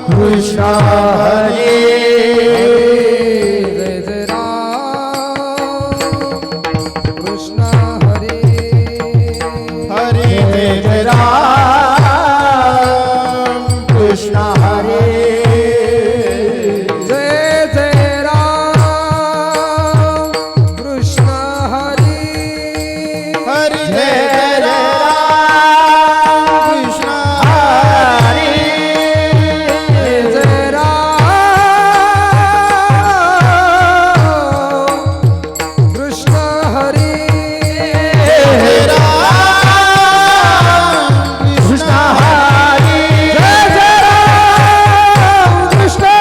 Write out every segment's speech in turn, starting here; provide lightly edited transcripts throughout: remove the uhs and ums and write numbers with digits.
कृष्ण हरे जय जय राम कृष्ण हरे हरे जय जय राम कृष्ण हरे जय जय राम कृष्ण हरे हरे जय जय राम कृष्ण हरे जय राम कृष्ण हरे जय राम कृष्ण हरे जय जय राम कृष्ण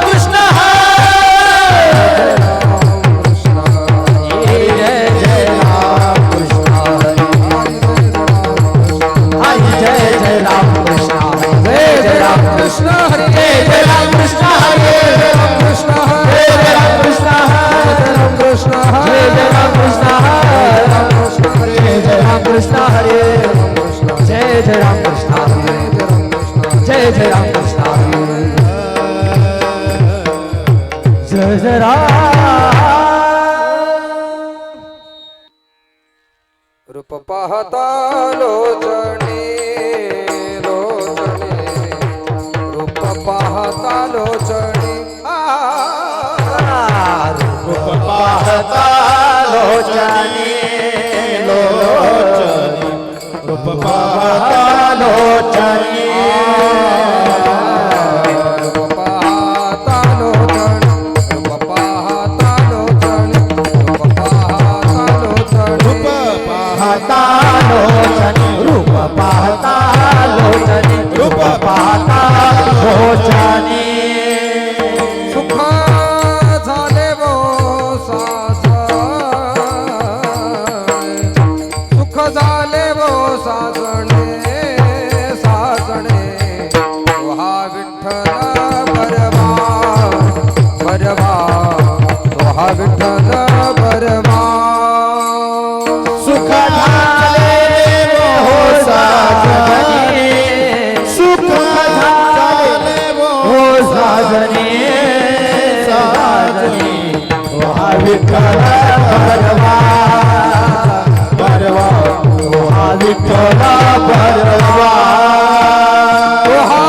कृष्ण हरे जय जय राम कृष्ण हरे हरे जय जय राम कृष्ण हरे जय राम कृष्ण हरे जय जय राम कृष्ण हरे कृष्ण हरे जय राम कृष्ण हरे कृष्ण जय जय राम कृष्ण हरे जय राम कृष्ण हरे जय जय राम कृष्ण हरे जय जय राम कृष्ण हरे जय जय राम रूप पाहता लोचने लोचने रूप पाहता लोचने रूप पाहता लोचने लोचने रूप पाहता लोचने रूप पाहता लोचने रूप पाहता लोचने रूप पाहता लोचने रूप पाहता लोचने रूप पाहता लोचने सुख झाले वो साजणे सुख झाले वो साजणे साजणे हा विठ्ठल बरवा बरवा हा विठ्ठल बरवा सुख झाले हो साजने सुख झाले हो साजने साजने हा विठ्ठल बरवा बरवा हा विठ्ठल बरवा हा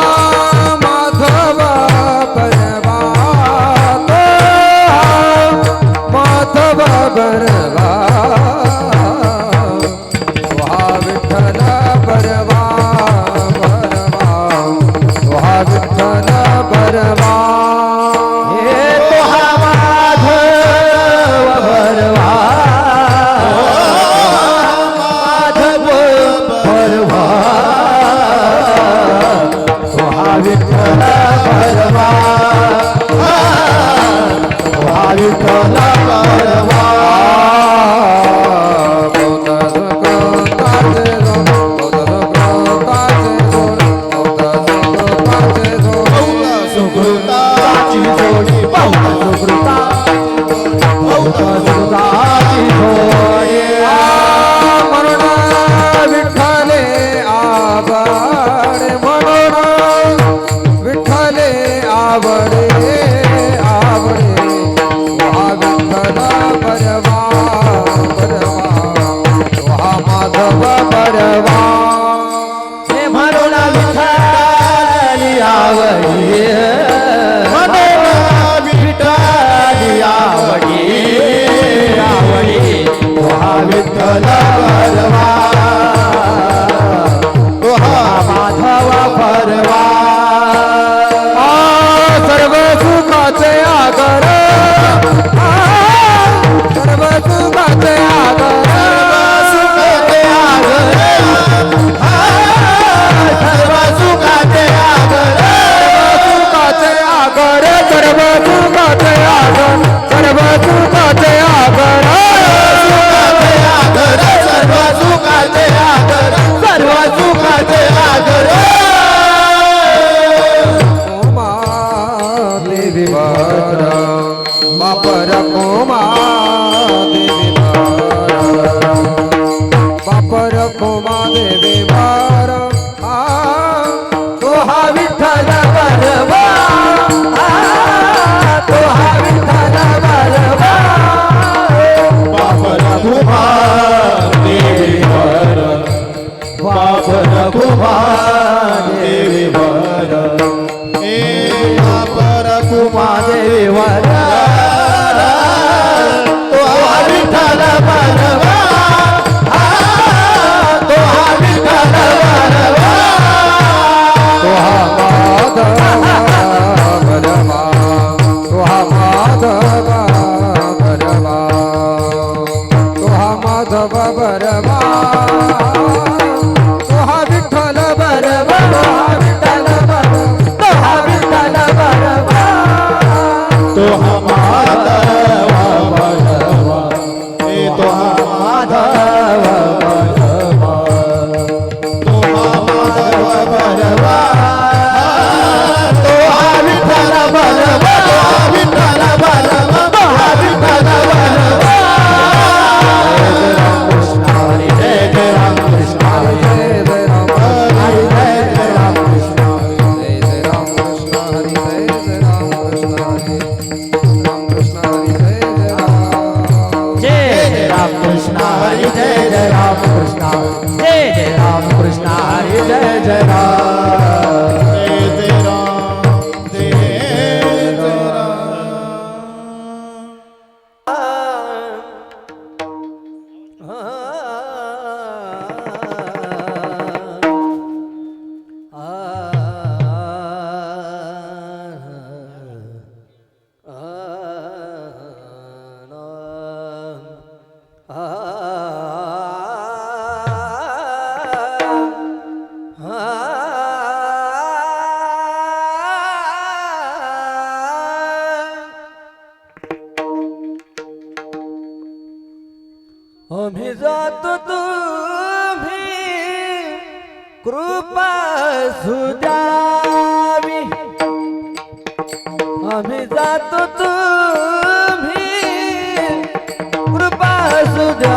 माधव बरवा माधव बरवा हा विठ्ठल बरवा बरवा हा विठ्ठल बरवा हे तो हा माधव बरवा माधव बरवा तो हा विठ्ठल बरवा तो हा विठ्ठल बरवा सुकृताची जोडी बहुता सुकृता बहुता सुकृताची जोडी म्हणून विठ्ठले आवडे म्हणून विठ्ठले आवडे आवडे हा विठ्ठल बरवा बरवा हा माधव बरवा हे म्हणून विठ्ठली आवडी म्हणून विठ्ठली आवडी आवडी तो हा विठ्ठल बरवा तो हा देवी वर देवी वर तो विठ्ठल बरवा तो विठ्ठल बरवा तो माधव बरवा तो माधव बरवा तो विठ्ठल बरवा विठ्ठल बरवा विठ्ठल बरवा तो माधव बरवा तो माधव बरवा तो माधव बरवा तो विठ्ठल बरवा विठ्ठल बरवा विठ्ठल बरवा जय जय राम कृष्ण हरे जय जय राम हरे जय जय राम कृष्ण जय जय राम कृष्ण हरि जय जय राम कृष्ण हरि राम कृष्ण हरि जय जय राम जय जय राम कृष्ण हरे जय जय राम कृष्ण जय जय राम कृष्ण हरे जय जय आम्ही जातो तुम्ही कृपा सुद्यावी आम्ही जातो तुम्ही कृपा सुद्यावी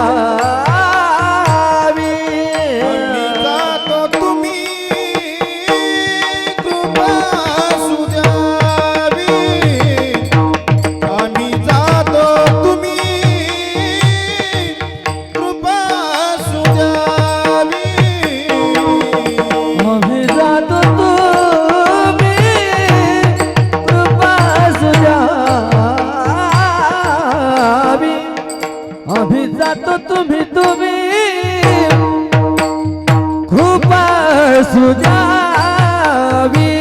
जातो तुम्ही कृपा सुद्यावी आम्ही जातो तुम्ही कृपा सुद्यावी आम्ही जातो तुम्ही कृपा सुद्यावी आम्ही जातो तुम्ही कृपा सुद्यावी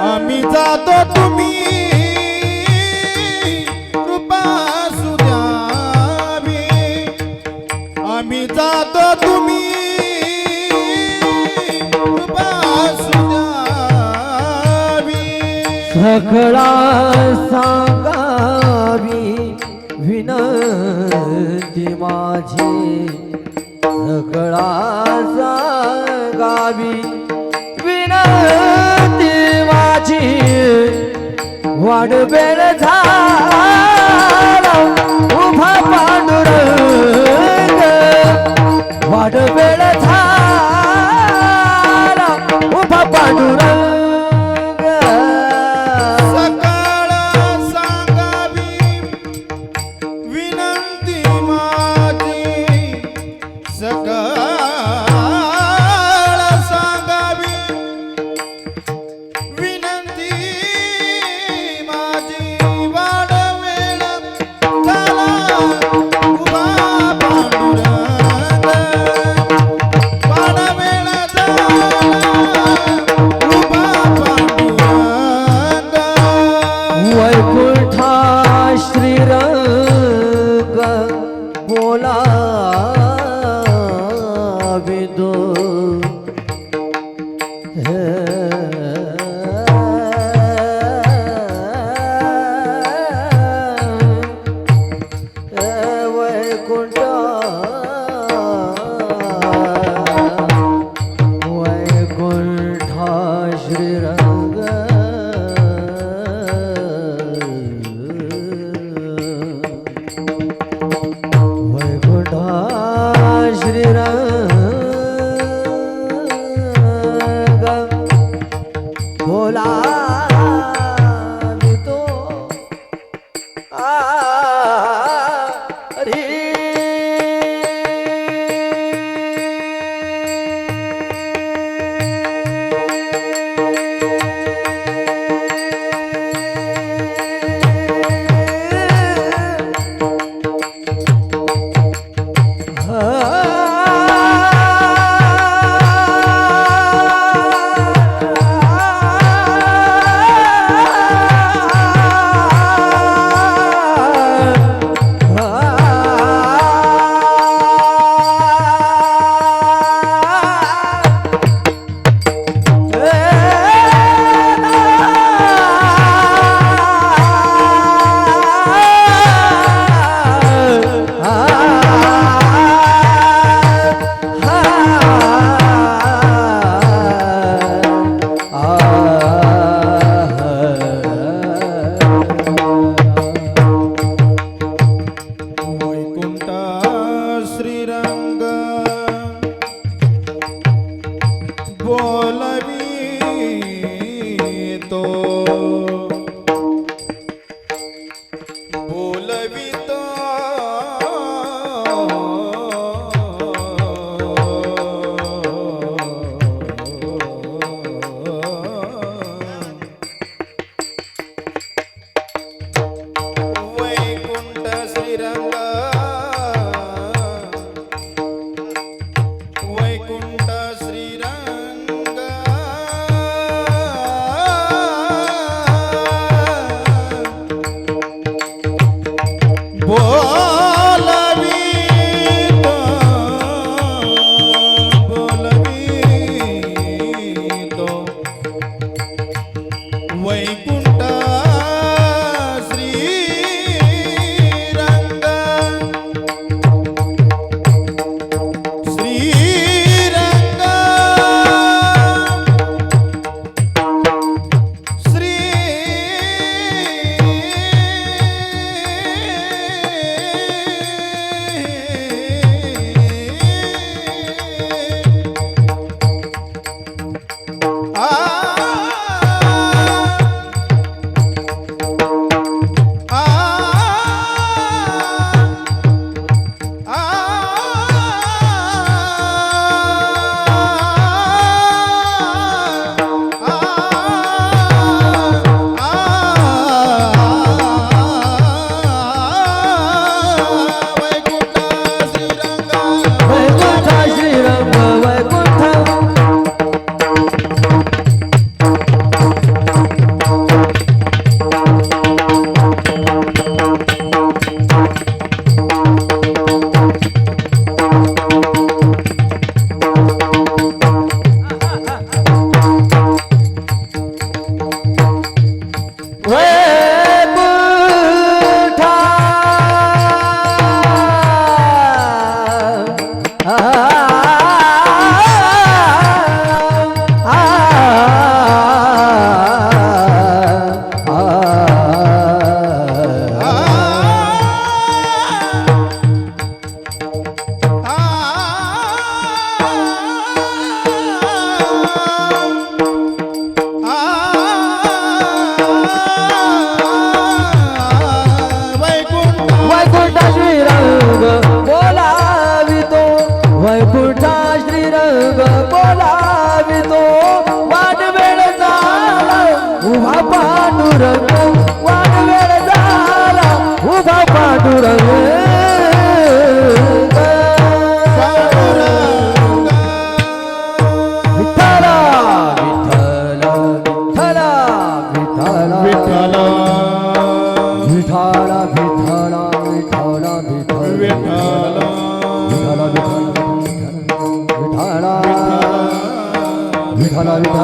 आम्ही जातो तुम्ही कृपा सुद्यावी आम्ही जातो तुम्ही कृपा सुद्यावी सकळा सांगावी विनंती माझी सकळा सांगावी विनंती माझी वाढ वेळ झाला उभा पांडुरंग वाढ वेळ झाला उभा पांडुरंग सकाळ सांगावी विनंती माझी सकाळ सांगावी विनंती माझी वाढ वेळ झाला उभा पांडुरंग वाढ वेळ झाला उभा पांडुरंग वैकुंठा श्रीरंग बोला विदो वैकुंठा वैकुंठा श्रीरंग वैकुंठा श्रीरंग बोला तो हरी बोलवितो बोलवितो वैकुंठ श्रीरंग वैकुंठ श्रीरंग बोलवितो बोलवितो वैकुंठ श्रीरंग श्रीरंग श्री वैकुंठ श्रीरंग वैकुंठ वैकुंठ श्रीरंग बोलावितो वैकुंठ श्रीरंग बोलावितो वाट वेळ झाला उभा पांडुरंग वाट वेळ झाला उभा पांडुरंग विठ्ठला विठ्ठला विठ्ठला विठ्ठला विठ्ठला विठ्ठला विठ्ठला विठ्ठला विठ्ठला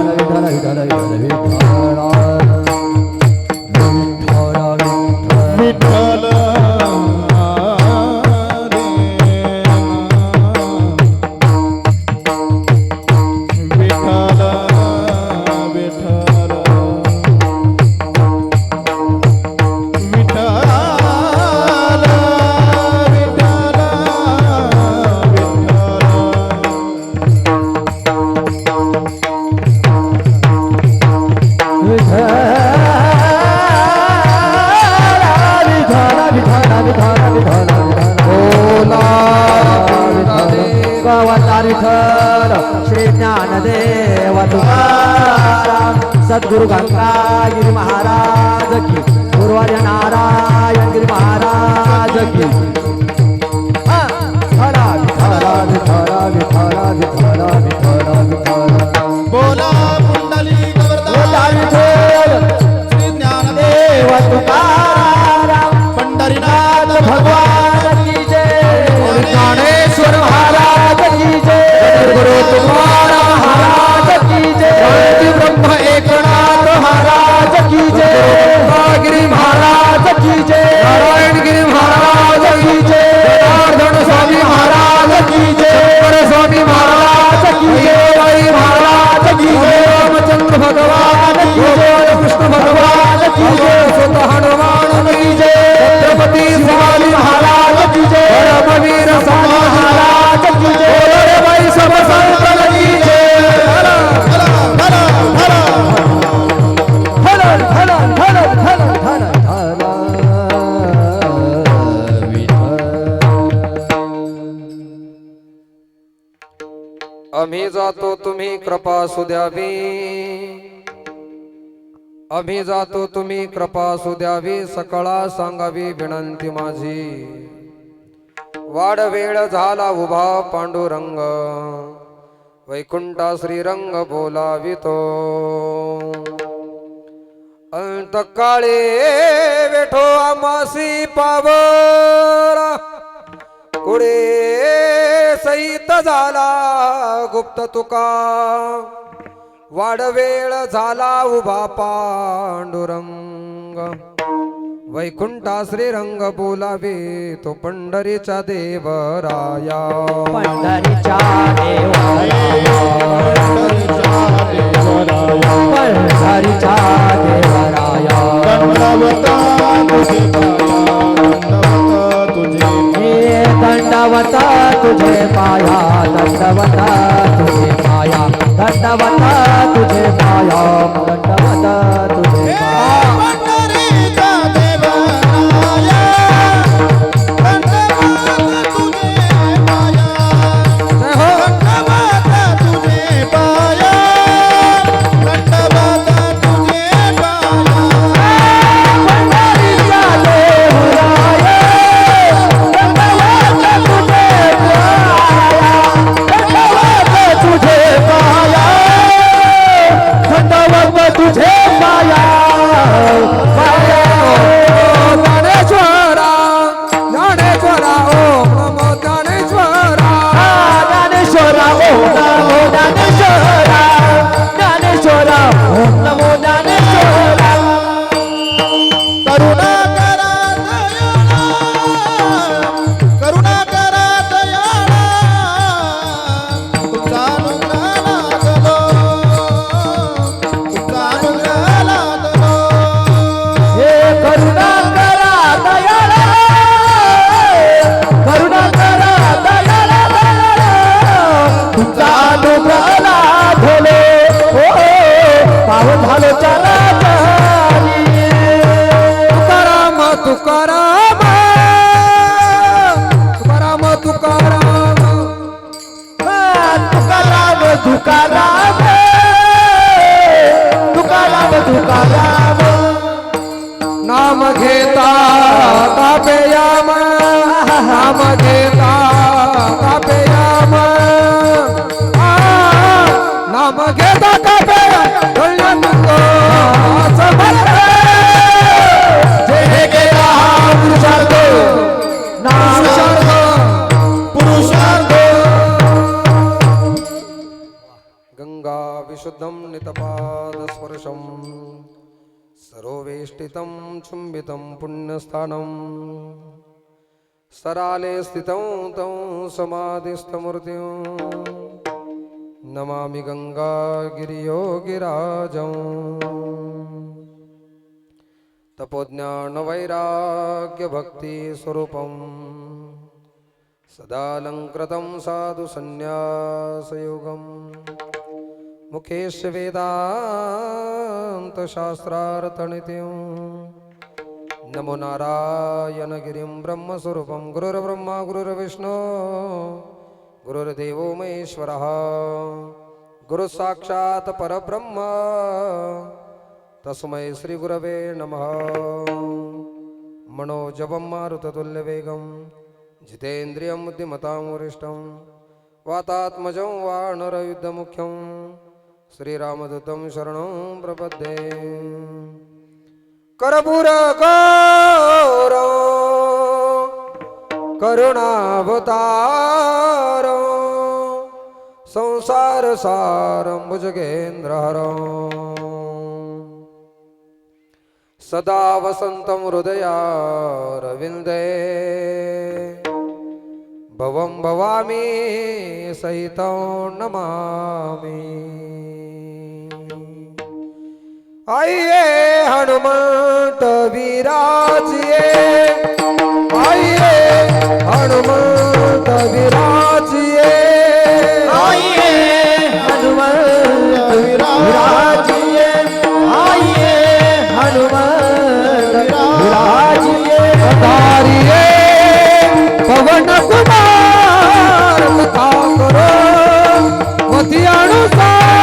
विठ्ठल विठ्ठल श्री ज्ञानदेव तुकाराम सद्गुरु गंगागिरी महाराज की गुरुवर्य नारायण गिरी महाराज की विठ्ठला विठ्ठला विठ्ठला विठ्ठला विठ्ठला विठ्ठला विठ्ठला बोला कुंडली बोला विठ्ठल श्री ज्ञानदेव देव तुकाराम पंढरीनाथ भगवान की जय ज्ञानेश्वर महाराज की जय गुरु तुकाराम महाराज की जय ब्रह्म एकनाथ महाराज की जय गिरी महाराज की जय नारायणगिरी महाराज की जय जनार्दन स्वामी महाराज की जय स्वामी महाराज की जय महाराज की जय रामचंद्र भगवान की जय कृष्ण भगवान की जय स्वतः हनुमान की जय छत्रपति शिवाजी महाराज की जय परमवीर स्वामी महाराज की जय भाई सब संतन की तुम्ही कृपा सुद्यावी, आम्ही जातो तुम्ही कृपा सुद्यावी, सकळा सांगावी विनंती माझी. वाड वेळ झाला उभा पांडुरंग, वैकुंठा श्रीरंग बोलावितो. अंतकाळे वेठो आमासी पावर, कुडे सहित झाला गुप्त तुका. वाडवेळ झाला उभा पांडुरंग, वैकुंठा श्रीरंग बोलावे तो पंढरीचा देवराया. पंढरीच्या देवराया, पंढरीच्या देवराया. दंडवत तुझे पाया, दंडवत तुझे पाया, दंडवत तुझे पाया, दंडवत तुझे पाया, दंडवत तुझे पाया. पंढरीचा देवराया, दंडवत तुझे पाया, दंडवत तुझे पाया, दंडवत तुझे पाया. पंढरीच्या देवराया, दंडवत तुझे पाया, दंडवत तुझे पाया, पाया. ज्ञानेश्वरा ज्ञानेश्वरा ओम नमो ज्ञानेश्वरा. ज्ञानेश्वरा ओम नमो ज्ञानेश्वरा, ज्ञानेश्वरा ओम नमो ज्ञानेश्वरा. करुणा करा दयाळा, तुमचा अनुग्रह लागलो, तुमचा अनुग्रह लागलो. हे करुणा करा दयाळा, करुणा करा दयाळा, तुमचा अनुग्रह लाभलो. हो पावन झालो चाला चाली. तुकाराम तुकाराम तुकाराम तुकाराम. तुकाराम तुकाराम, तुकाराम तुकाराम. नाम घेता कापेयाम, नाम घेता कापेयाम. नाम घेता कापेयाम, जे गेला पुरुषार्थ, नाम पुरुषार्थ. गंगा विशुद्धं नितपाद स्पर्शं, सरोवेष्टितं चुंबितं पुण्यस्थानं. सराले स्थितं तं समाधिस्थमूर्तिं, नमामि गंगागिरियोगिराजं. तपोज्ञानवैराग्यभक्तिस्वरूपं, सदालङ्कृतं साधुसन्न्यासयोगं. मुखेश वेदान्तशास्त्रार्थनित्यं, नमो नारायणगिरिं ब्रह्मस्वरूपं. गुरुर्ब्रह्मा गुरुर्विष्णु गुरुर्देवो महेश्वरः, गुरुसाक्षात् परब्रह्म तस्मै श्रीगुरवे नमः. मनोजवं मारुततुल्यवेगं, जितेन्द्रियं बुद्धिमतां वरिष्ठं. वातात्मजं वानरयुद्धमुख्यं, श्रीरामदूतं शरणं प्रपद्ये. कर्पूरगौरं करुणावतारं, संसारसारं भुजगेन्द्रहरं. सदा वसन्तं हृदयारविन्दे, भवं भवामि सहितं नमामि. आइए हनुमंत विराजिए, आइए हनुमंत विराजिए, आइए हनुमंत विराजिए, आइए हनुमंत विराजिए. तारिये पवन कुमार कथा करो मति अनुसार.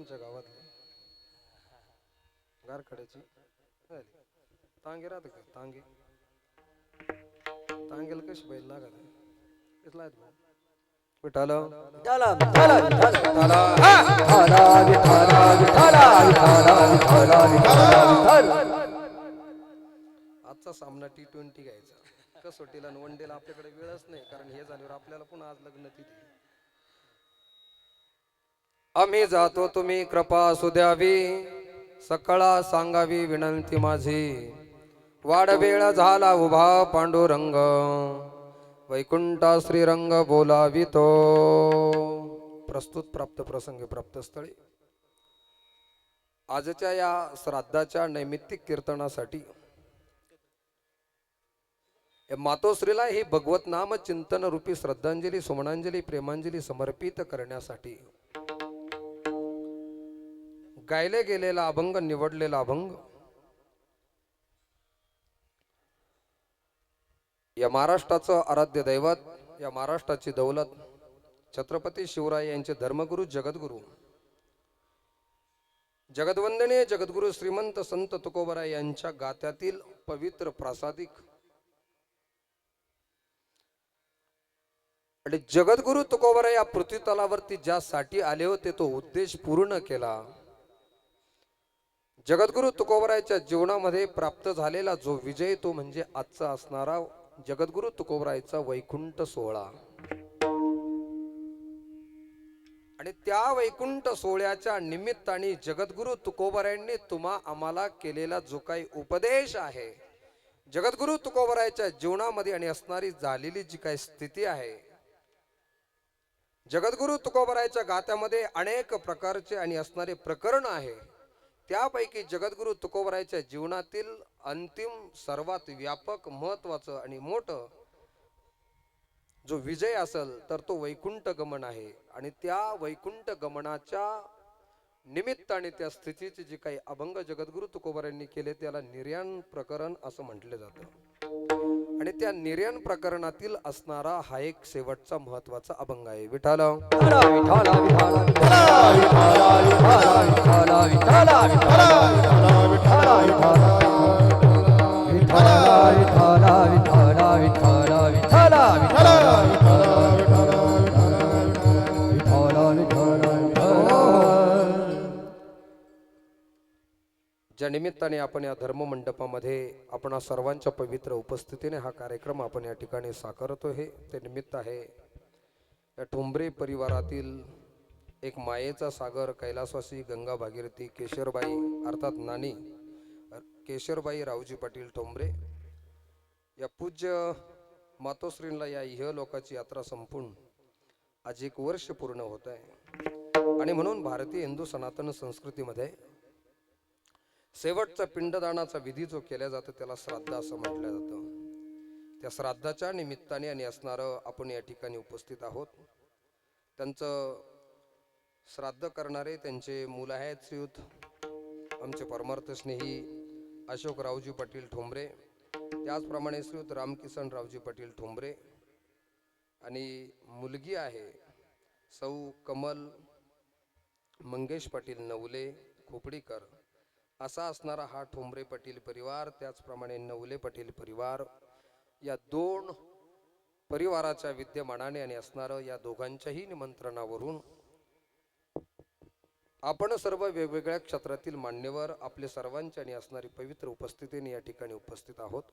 तुमच्या गावातले गारखड्याची तांगे राहते का तांगे तांगेला कशी बैल लागत कसला आहेत भाऊ विठाल आजचा सामना T20 घ्यायचा कसोटीला आणि वनडेला आपल्याकडे वेळच नाही कारण हे झाल्यावर आपल्याला पुन्हा आज लग्न तिथी आम्ही जातो तुम्ही कृपा असू द्यावी सकळा सांगावी विनंती माझी वाडवेळ झाला उभा पांडुरंग वैकुंठा श्रीरंग बोलावितो प्रस्तुत प्राप्त प्रसंगी प्राप्त स्थळी आजच्या या श्राद्धाच्या नैमित्तिक कीर्तनासाठी या मातोश्रीला ही भगवत नाम चिंतन रूपी श्रद्धांजली सुमनांजली प्रेमांजली समर्पित करण्यासाठी गायले गेलेला अभंग निवडलेला अभंग या महाराष्ट्राचं आराध्य दैवत या महाराष्ट्राची दौलत छत्रपती शिवराय यांचे धर्मगुरु जगद्गुरु जगद्वंदनीय जगद्गुरु श्रीमंत संत तुकोबराय यांच्या गात्यातील पवित्र प्रासादिक आणि जगद्गुरु तुकोबराय या पृथ्वीतलावरती ज्यासाठी आले होते तो उद्देश पूर्ण केला जगद्गुरु तुकोबरायच्या जीवनामध्ये प्राप्त झालेला जो विजय तो म्हणजे आजचा असणारा जगद्गुरु तुकोबरायचा वैकुंठ सोहळा आणि त्या वैकुंठ सोहळ्याच्या निमित्ताने जगद्गुरु तुकोबरायांनी तुम्हा आम्हाला केलेला जो काही उपदेश आहे जगद्गुरु तुकोबरायच्या जीवनामध्ये आणि असणारी झालेली जी काही स्थिती आहे जगद्गुरु तुकोबरायच्या गात्यामध्ये अनेक प्रकारचे आणि असणारे प्रकरण आहे त्यापैकी जगद्गुरु तुकोबरायच्या जीवनातील अंतिम सर्वात व्यापक महत्वाचं आणि मोठं जो विजय असेल तर तो वैकुंठ गमन आहे आणि त्या वैकुंठ गमनाच्या निमित्ताने त्या स्थितीचे जे काही अभंग जगद्गुरु तुकोबरायांनी केले त्याला निर्याण प्रकरण असं म्हटले जातं आणि त्या निर्याण प्रकरणातील असणारा हा एक शेवटचा महत्वाचा अभंग आहे विठाल ज्या निमित्ताने आपण या धर्म मंडपामध्ये आपण सर्वांच्या पवित्र उपस्थितीने हा कार्यक्रम आपण या ठिकाणी साकारतो हे ते निमित्त आहे या ठोंबरे परिवारातील एक मायेचा सागर कैलासवासी गंगा भागीरथी केशरबाई अर्थात नानी केशरबाई रावजी पाटील ठोंबरे या पूज्य मातोश्रींला या इहलोकाची यात्रा संपून आज 1 वर्ष पूर्ण होत आहे आणि म्हणून भारतीय हिंदू सनातन संस्कृतीमध्ये शेवटचा पिंडदानाचा विधी जो केला जातो त्याला श्राद्ध असं म्हटलं जातं त्या श्राद्धाच्या निमित्ताने आणि असणारं आपण या ठिकाणी उपस्थित आहोत त्यांचं श्राद्ध करणारे त्यांचे मूल आहेत श्रीयुत आमचे परमार्थ स्नेही अशोक रावजी पाटील ठोंबरे त्याचप्रमाणे श्रीयुत रामकिसन रावजी पाटील ठोंबरे आणि मुलगी आहे सौ कमल मंगेश पाटील नवले खोपडीकर असा असणारा हा ठोंबरे पाटील परिवार त्याचप्रमाणे नवले पाटील परिवार या 2 परिवाराच्या विद्यमानाने आणि असणारं या दोघांच्याही निमंत्रणावरून आपण सर्व वेगवेगळ्या क्षेत्रातील मान्यवर आपले सर्वांच्या आणि असणारी पवित्र उपस्थितीने या ठिकाणी उपस्थित आहोत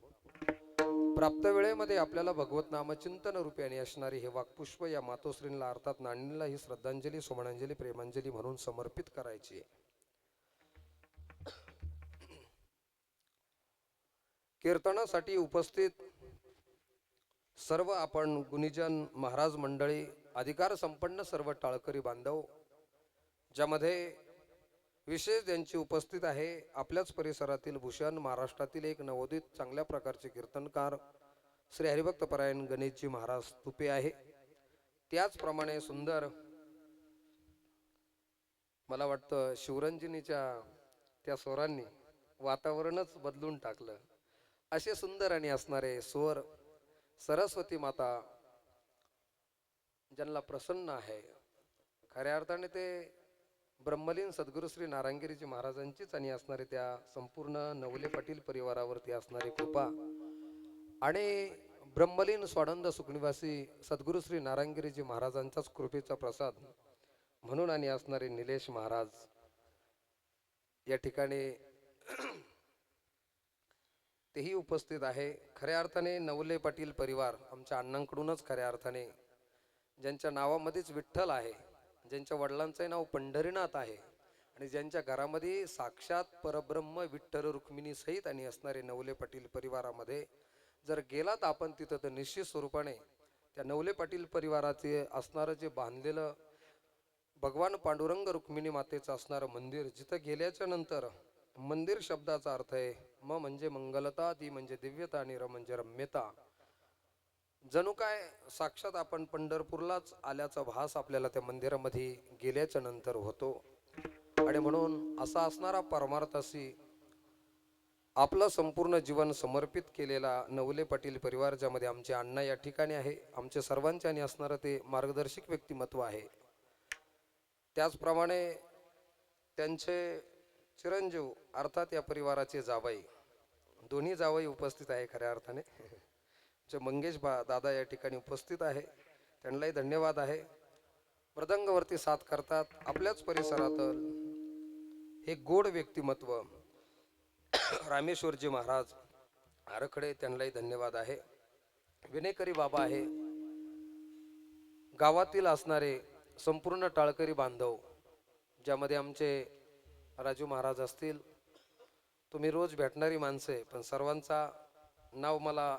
प्राप्त वेळेमध्ये आपल्याला भगवत नामचिंतन रूपी आणि असणारी हे वाक्पुष्प या मातोश्रींना अर्थात नानीला ही श्रद्धांजली सुमनांजली प्रेमांजली म्हणून समर्पित करायची आहे कीर्तनासाठी उपस्थित सर्व आपण गुणीजन महाराज मंडळी अधिकार संपन्न सर्व टाळकरी बांधव ज्यामध्ये विशेष ज्यांची उपस्थित आहे आपल्याच परिसरातील भूषण महाराष्ट्रातील एक नवोदित चांगल्या प्रकारचे कीर्तनकार श्री हरिभक्त परायण गणेशजी महाराज तुपे आहे त्याचप्रमाणे सुंदर मला वाटतं शिवरंजनीच्या त्या स्वरांनी वातावरणच बदलून टाकलं असे सुंदर आणि असणारे स्वर सरस्वती माता ज्यांना प्रसन्न आहे खऱ्या अर्थाने ते ब्रह्मलीन सद्गुरू श्री नारायणगिरीजी महाराजांचीच आणि असणारे त्या संपूर्ण नवले पाटील परिवारावरती असणारी कृपा आणि ब्रह्मलीन स्वानंद सुखनिवासी सद्गुरू श्री नारायणगिरीजी महाराजांचाच कृपेचा प्रसाद म्हणून आणि असणारे निलेश महाराज या ठिकाणी तेही उपस्थित आहे. खऱ्या अर्थाने नवले पाटील परिवार आमच्या अण्णांकडूनच खऱ्या अर्थाने ज्यांच्या नावामध्येच विठ्ठल आहे, ज्यांच्या वडिलांचे नाव पंढरीनाथ आहे आणि ज्यांच्या घरामध्ये साक्षात परब्रह्म विठ्ठल रुक्मिणी सहित आणि असणारे नवले पाटील परिवारामध्ये जर गेलात आपण तिथं तर निश्चित स्वरूपाने त्या नवले पाटील परिवाराचे असणारं जे बांधलेलं भगवान पांडुरंग रुक्मिणी मातेचं असणारं मंदिर, जिथं गेल्याच्या नंतर मंदिर शब्दाचा अर्थ आहे म म्हणजे मंगलता, ती म्हणजे दिव्यता आणि र म्हणजे रम्यता. जणू काय साक्षात आपण पंढरपूरलाच आल्याचा भास आपल्याला त्या मंदिरामध्ये गेल्याच्या नंतर होतो. आणि म्हणून असा असणारा परमार्थाशी आपलं संपूर्ण जीवन समर्पित केलेला नवले पाटील परिवार, ज्यामध्ये आमचे अण्णा या ठिकाणी आहे, आमचे सर्वांचे आणि असणारं ते मार्गदर्शक व्यक्तिमत्व आहे. त्याचप्रमाणे त्यांचे चिरंजीव अर्थात या परिवाराचे जावई, दोन्ही जावई उपस्थित आहे खऱ्या अर्थाने. जे मंगेश दादा या ठिकाणी उपस्थित आहे, त्यांनाही धन्यवाद आहे. मृदंगवरती साथ करतात आपल्याच परिसरातील हे गोड व्यक्तिमत्व रामेश्वरजी महाराज आरखडे, त्यांनाही धन्यवाद आहे. विनेकरी बाबा आहे, गावातील असणारे संपूर्ण टाळकरी बांधव, ज्यामध्ये आमचे राजू महाराज असतील. तुम्ही रोज भेटणारी माणसे, पण सर्वांचा नाव मला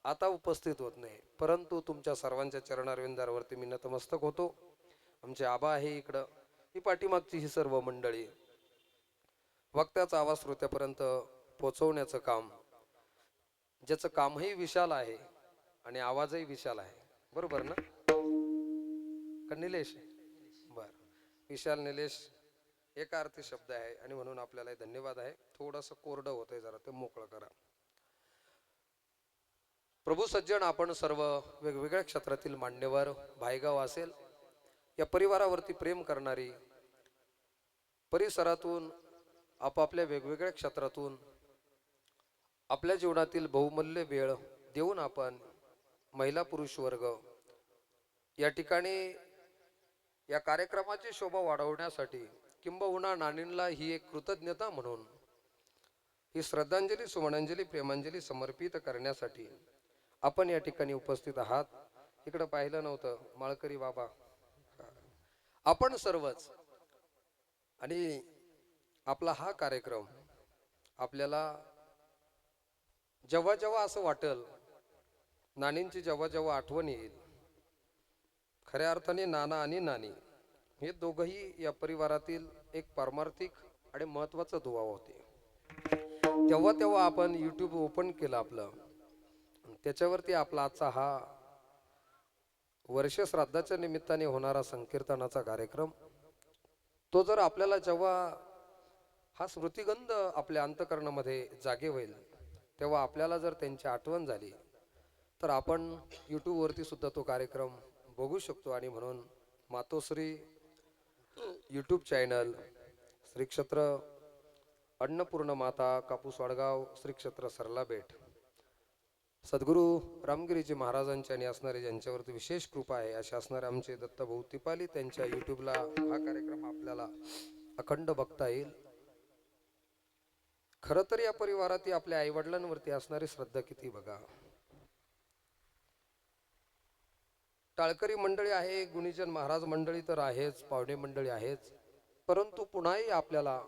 आता उपस्थित होत नाही, परंतु तुमच्या सर्वांच्या चरणारविंदावरती मी नतमस्तक होतो. आमचे आबा आहे इकडं, ही पाठीमागची ही सर्व मंडळी, वक्त्याचा आवाज श्रोत्यापर्यंत पोहोचवण्याचं काम, ज्याचं कामही विशाल आहे आणि आवाजही विशाल आहे, बरोबर ना? का निलेश? बर, विशाल निलेश एका अर्थी शब्द आहे आणि म्हणून आपल्याला धन्यवाद आहे. थोडंसं कोरडं होतंय, जरा ते मोकळं करा. प्रभू सज्जन, आपण सर्व वेगवेगळ्या क्षेत्रातील मान्यवर, भाईगाव असेल, या परिवारावरती प्रेम करणारी, परिसरातून आपापल्या वेगवेगळ्या क्षेत्रातून आपल्या जीवनातील बहुमूल्य वेळ देऊन आपण महिला पुरुष वर्ग या ठिकाणी या कार्यक्रमाची शोभा वाढवण्यासाठी, किंबहुना नानींना ही एक कृतज्ञता म्हणून ही श्रद्धांजली, सुमनांजली, प्रेमांजली समर्पित करण्यासाठी आपण या ठिकाणी उपस्थित आहात. इकडं पाहिलं नव्हतं माळकरी बाबा, आपण सर्वच. आणि आपला हा कार्यक्रम आपल्याला जेव्हा जेव्हा असं वाटेल, नानींची जेव्हा जेव्हा आठवण येईल, खऱ्या अर्थाने नाना आणि नानी हे दोघंही या परिवारातील एक पारमार्थिक आणि महत्वाचा दुवा होते. तेव्हा तेव्हा आपण YouTube ओपन केलं आपलं, त्याच्यावरती आपला आजचा हा वर्ष श्राद्धाच्या निमित्ताने होणारा संकीर्तनाचा कार्यक्रम, तो जर आपल्याला जेव्हा हा स्मृतिगंध आपल्या अंतकरणामध्ये जागे होईल, तेव्हा आपल्याला जर त्यांची आठवण झाली तर आपण YouTube सुद्धा तो कार्यक्रम बघू शकतो. आणि म्हणून मातोश्री YouTube चॅनल, श्री क्षेत्र अन्नपूर्ण माता कापूस वाडगाव, श्री क्षेत्र सरला बेट, सद्गुरू रामगिरीजी महाराजांच्या आणि असणारे ज्यांच्यावरती विशेष कृपा आहे असे असणारे आमचे दत्तभाऊ तिपाली, त्यांच्या YouTubeला हा कार्यक्रम आपल्याला अखंड बघता येईल. खरं तर या परिवारात आपल्या आईवडिलांवरती असणारी श्रद्धा किती बघा. टाळकरी मंडळी आहे, गुणीजन महाराज मंडळी तर आहेच, पावणे मंडळी आहेच, परंतु पुन्हाही आपल्याला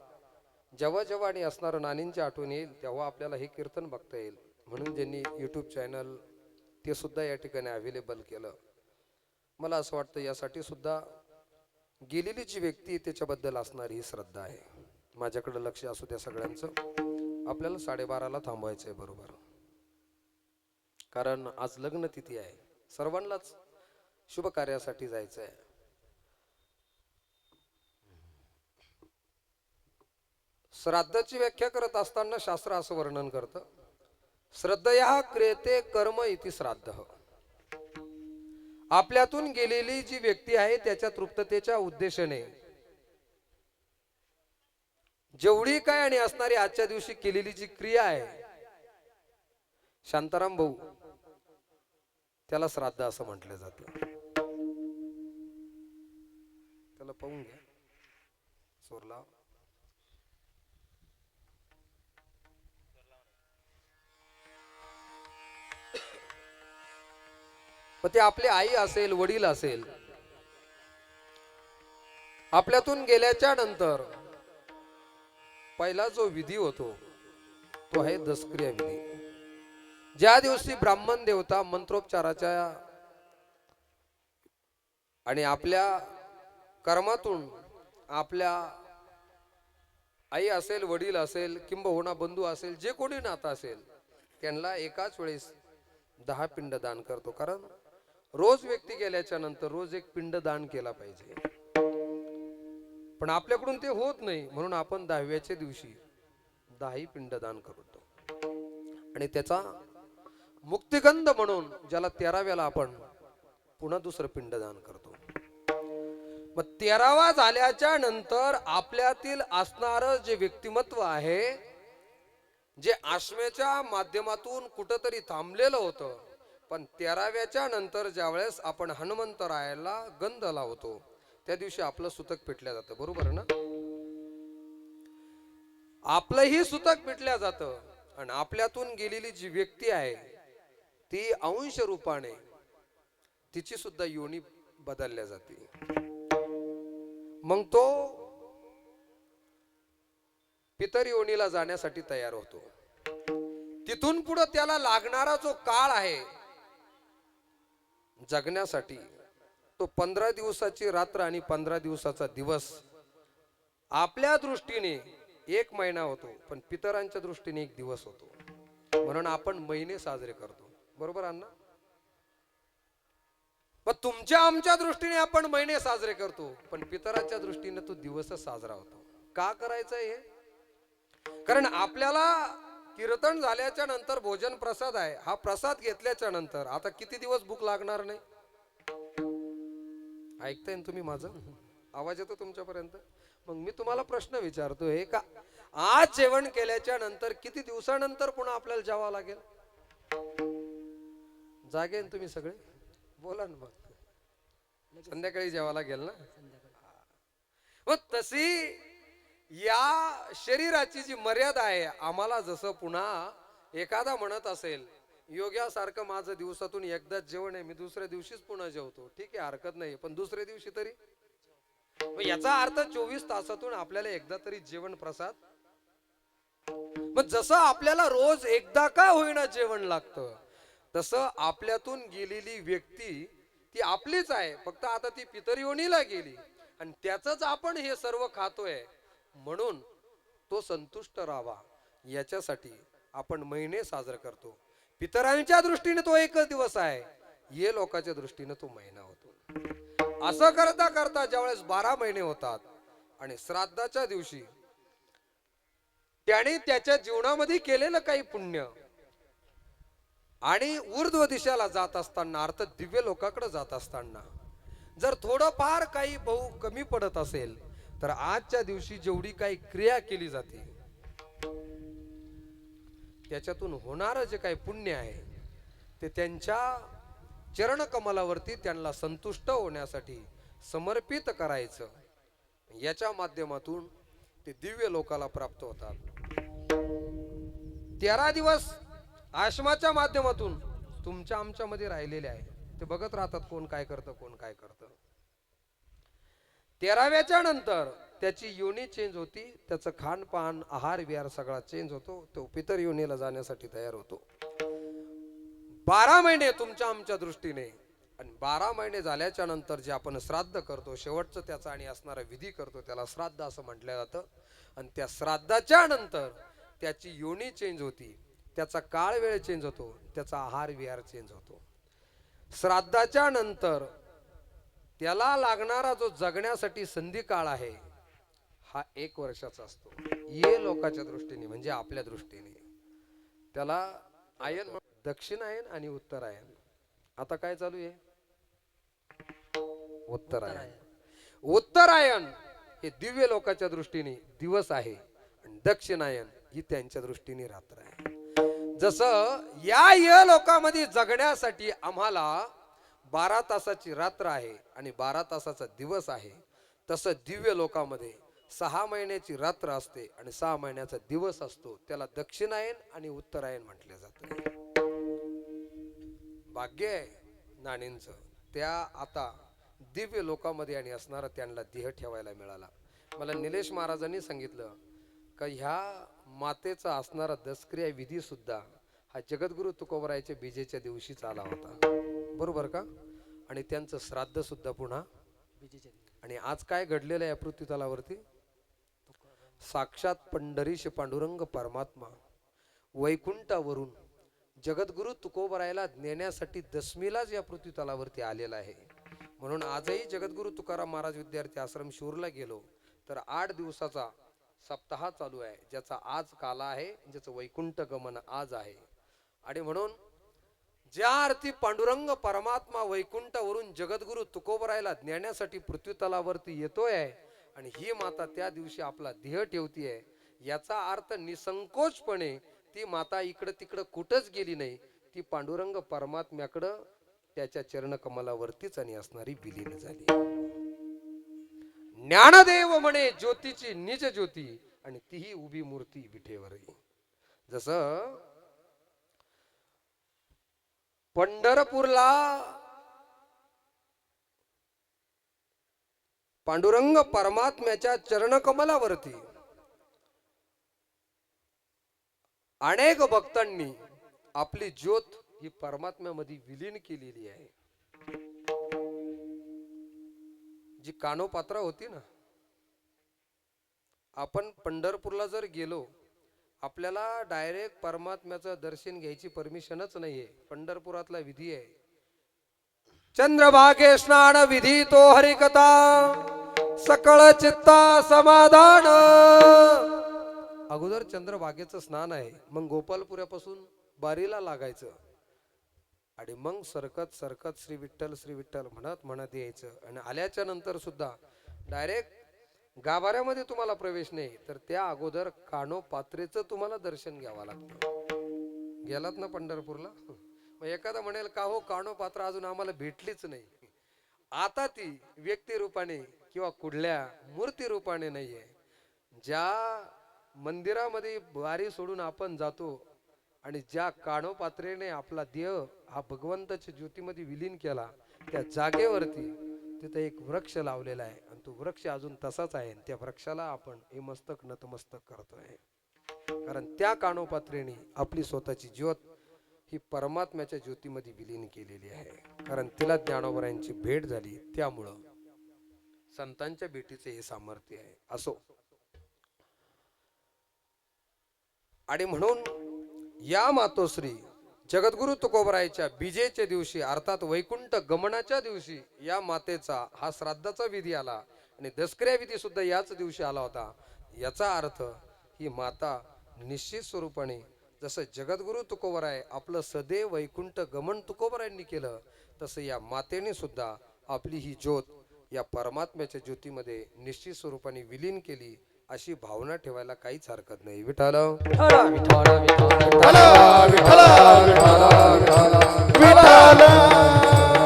जेव्हा जेव्हा आणि असणारं नानींची आठवण येईल तेव्हा आपल्याला हे कीर्तन बघता येईल. म्हणून ज्यांनी YouTube चॅनल ते सुद्धा या ठिकाणी अवेलेबल केलं. मला असं वाटतं यासाठी सुद्धा गेलेली जी व्यक्ती त्याच्याबद्दल असणारी ही श्रद्धा आहे. माझ्याकडे लक्ष असू द्या सगळ्यांचं. आपल्याला 12:30ला थांबवायचं आहे बरोबर, कारण आज लग्न तिथी आहे, सर्वांनाच शुभ कार्यासाठी जायचं आहे. श्राद्धाची व्याख्या करत असताना शास्त्र असं वर्णन करतं, श्रद्धया क्रियते कर्म इति श्राद्ध. आपल्यातून गेलेली जी व्यक्ती आहे त्याच्या तृप्ततेच्या उद्देशाने जेवढी काय आणि असणारी आजच्या दिवशी केलेली जी क्रिया आहे, शांताराम भाऊ, त्याला श्राद्ध असं म्हटलं जातं. त्याला पाहून घ्या सोरला. पण ते आपली आई असेल, वडील असेल, आपल्यातून गेल्याच्या नंतर पहिला जो विधी होतो तो आहे दशक्रिया विधी. ज्या दिवशी ब्राह्मण देवता मंत्रोपचाराच्या आणि आपल्या कर्मातून आपल्या आई असेल, वडील असेल, किंबहुना बंधू असेल, जे कोणी नातं असेल, त्यांना एकाच वेळेस 10 पिंड दान करतो. कारण रोज व्यक्ती गेल्याच्या नंतर रोज एक पिंड दान केला पाहिजे. पण आपल्याकडून ते होत नाही, म्हणून आपण 10व्याच्या दिवशी 10 पिंड दान करतो. आणि त्याचा मुक्तिगंध म्हणून ज्याला 13व्याला आपण पुन्हा दुसरं पिंड दान करतो. मग 13वा झाल्याच्या नंतर आपल्यातील असणार जे व्यक्तिमत्व आहे, जे आश्मेच्या माध्यमातून कुठंतरी थांबलेलं होतं, पण 13व्याच्या नंतर ज्या वेळेस आपण हनुमंतरायाला गंध लावतो त्या दिवशी आपलं सुतक पेटल्या जातं. बरोबर ना? आपलंही सुतक पेटल्या जातं आणि आपल्यातून गेलेली जी व्यक्ती आहे ती अंश रूपाने तिची सुद्धा योनी बदलल्या जाते. मग तो पितर योनीला जाण्यासाठी तयार होतो. तिथून पुढे त्याला लागणारा जो काळ आहे जगण्यासाठी, तो 15 दिवसाची रात्र आणि 15 दिवसाचा दिवस आपल्या दृष्टीने 1 महिना होतो, पण पितरांच्या दृष्टीने 1 दिवस होतो. म्हणून आपण महिने साजरे करतो. बरोबर अण्णा? मग तुमच्या आमच्या दृष्टीने आपण महिने साजरे करतो, पण पितराच्या दृष्टीने तो दिवसच साजरा होतो. का करायचं हे? कारण आपल्याला कीर्तन झाल्याच्या नंतर भोजन प्रसाद आहे, हा प्रसाद घेतल्याच्या नंतर आता किती दिवस भूक लागणार नाही? ऐकताय तुम्ही माझं? आवाज येतो तुमच्यापर्यंत? मग मी तुम्हाला प्रश्न विचारतोय का आज जेवण केल्याच्या नंतर किती दिवसानंतर पुन्हा आपल्याला जेवावं लागेल? जागेन तुम्ही सगळे? बोला ना. मग संध्याकाळी जेवावं लागेल ना? मग तशी या शरीराची जी मर्यादा आहे, आम्हाला जसं पुन्हा एखादा म्हणत असेल योग्यासारखं माझं दिवसातून एकदाच जेवण आहे, मी दुसऱ्या दिवशीच पुन्हा जेवतो, ठीक आहे, हरकत नाही, पण दुसऱ्या दिवशी तरी, याचा अर्थ 24 तासातून आपल्याला एकदा तरी जेवण प्रसाद. मग जसं आपल्याला रोज एकदा का होईना जेवण लागतं, तसं आपल्यातून गेलेली व्यक्ती ती आपलीच आहे, फक्त आता ती पितर योनीला गेली आणि त्याचंच आपण हे सर्व खातोय. म्हणून तो संतुष्ट राहावा याच्यासाठी आपण महिने साजरे करतो. पितरांच्या दृष्टीने तो 1 दिवस आहे, ये लोकांच्या दृष्टीने तो महिना होतो. असं करता करता ज्यावेळेस 12 महिने होतात आणि श्राद्धाच्या दिवशी त्याने त्याच्या जीवनामध्ये केलेलं काही पुण्य आणि ऊर्ध्व दिशेला जात असताना, अर्थात दिव्य लोकांकडे जात असताना जर थोडंफार काही बहु कमी पडत असेल, तर आजच्या दिवशी जेवढी काही क्रिया केली जाते त्याच्यातून होणारं जे काही पुण्य आहे ते त्यांच्या चरणकमलावरती त्यांना संतुष्ट होण्यासाठी समर्पित करायचं. याच्या माध्यमातून ते दिव्य लोकाला प्राप्त होतात. 13 दिवस आश्रमाच्या माध्यमातून तुमच्या आमच्या मध्ये राहिलेले आहे, ते बघत राहतात कोण काय करतं, कोण काय करतं. 13व्याच्या नंतर त्याची योनी चेंज होती, त्याचं खानपान, आहार विहार सगळा चेंज होतो, तो पितर योनीला जाण्यासाठी तयार होतो. 12 महिने तुमच्या आमच्या दृष्टीने, आणि 12 महिने झाल्याच्या नंतर जे आपण श्राद्ध करतो, शेवटचं त्याचा आणि असणारा विधी करतो, त्याला श्राद्ध असं म्हटलं जातं. आणि त्या श्राद्धाच्या नंतर त्याची योनी चेंज होती, त्याचा काळ वेळ चेंज होतो, त्याचा आहार विहार चेंज होतो. श्राद्धाच्या नंतर त्याला लागणारा जो जगण्यासाठी संधी काळ आहे हा 1 वर्षाचा असतो. ये लोकांच्या दृष्टीने म्हणजे आपल्या दृष्टीने त्याला आयन, दक्षिणायन आणि उत्तरायण. आता काय चालू आहे? उत्तरायण. उत्तरायण हे दिव्य लोकांच्या दृष्टीने दिवस आहे दक्षिणायन ही त्यांच्या दृष्टीने रात्र आहे. जसं या लोकांमध्ये जगण्यासाठी आम्हाला 12 तासाची रात्र आहे आणि 12 तासाचा दिवस आहे, तसं दिव्य लोकांमध्ये 6 महिन्याची रात्र असते आणि 6 महिन्याचा दिवस असतो. त्याला दक्षिणायन आणि उत्तरायण म्हटले जाते. भाग्य आहे नाणींचं, त्या आता दिव्य लोकांमध्ये आणि असणारा त्यांना देह ठेवायला मिळाला. मला निलेश महाराजांनी सांगितलं का ह्या मातेचा असणारा दसक्रिया विधी सुद्धा हा जगद्गुरु तुकोबरायच्या बीजेच्या दिवशीच आला होता, बरोबर का? आणि त्यांचं श्राद्ध सुद्धा पुन्हा बीजेच्या दिवशी. आणि आज काय घडलेलं आहे या पृथ्वी तलावरती? साक्षात पंढरीश पांडुरंग परमात्मा वैकुंठावरून जगद्गुरु तुकोबरायला नेण्यासाठी दशमीलाच या पृथ्वी तलावरती आलेला आहे. म्हणून आजही जगद्गुरु तुकाराम महाराज विद्यार्थी आश्रम शिरूरला गेलो तर 8 दिवसाचा सप्ताह चालू आहे, ज्याचा आज काला आहे, ज्याचं वैकुंठ गमन आज आहे. आणि म्हणून ज्या अर्थी पांडुरंग परमात्मा वैकुंठावरून जगद्गुरु तुकोबरायला नेण्यासाठी पृथ्वी तलावरती येतोय आणि ही माता त्या दिवशी आपला देह ठेवतीये, याचा अर्थ निसंकोचपणे ती माता इकडं तिकडं कुठंच गेली नाही. ती पांडुरंग परमात्म्याकडं त्याच्या चरण कमलावरतीच आणि असणारी विलीन झाली. ज्ञानदेव म्हणे ज्योतीची निज ज्योती आणि तीही उभी मूर्ती विठेवर. जसं पंढरपूरला पांडुरंग परमात्म्याच्या चरणकमलावरती अनेक भक्तांनी आपली ज्योत ही परमात्म्यामध्ये विलीन केलेली आहे. जी कानोपात्रा होती ना, आपण पंढरपूरला जर गेलो आपल्याला डायरेक्ट परमात्म्याचं दर्शन घ्यायची परमिशनच नाहीये. पंढरपुरातला विधी आहे चंद्रभागे स्नान विधी तो हरिकथा सकळ चित्ता समाधान. अगोदर चंद्रभागेचं स्नान आहे, मग गोपालपुऱ्यापासून बारीला लागायचं आणि मग सरकत सरकत श्री विठ्ठल म्हणत म्हणत यायचं. आणि आल्याच्या नंतर सुद्धा डायरेक्ट गाभाऱ्यामध्ये तुम्हाला प्रवेश नाही, तर त्या अगोदर कानोपात्रेचं तुम्हाला दर्शन घ्यावं लागतं. गेलात ना पंढरपूरला? मग एखादा म्हणेल का हो कानोपात्र अजून आम्हाला भेटलीच नाही. आता ती व्यक्ती रूपाने किंवा कुठल्या मूर्ती रूपाने नाहीये. ज्या मंदिरामध्ये बारी सोडून आपण जातो आणि ज्या कानोपात्रेने आपला देह हा भगवंताच्या ज्योतीमध्ये विलीन केला, त्या जागेवरती तिथे एक वृक्ष लावलेला आहे आणि तो वृक्ष अजून तसाच आहे. त्या वृक्षाला आपण हे मस्तक नतमस्तक करतोय, कारण त्या कानोपात्रेने आपली स्वतःची ज्योत ही परमात्म्याच्या ज्योतीमध्ये विलीन केलेली आहे. कारण तिला ज्ञानोबरायांची भेट झाली, त्यामुळं संतांच्या भेटीचे हे सामर्थ्य आहे. असो, आणि म्हणून या मातोश्री जगद्गुरु तुकोबरायच्या बीजेच्या दिवशी अर्थात वैकुंठ गमनाच्या दिवशी या मातेचा हा श्राद्धाचा विधी आला आणि दसक्रिया विधी सुद्धा याच दिवशी आला होता. याचा अर्थ ही माता निश्चित स्वरूपाने जसं जगद्गुरु तुकोबराय आपलं सदैव वैकुंठ गमन तुकोबरायांनी केलं, तसं या मातेने सुद्धा आपली ही ज्योत या परमात्म्याच्या ज्योतीमध्ये निश्चित स्वरूपाने विलीन केली, अशी भावना ठेवायला काहीच हरकत नाही. विठ्ठल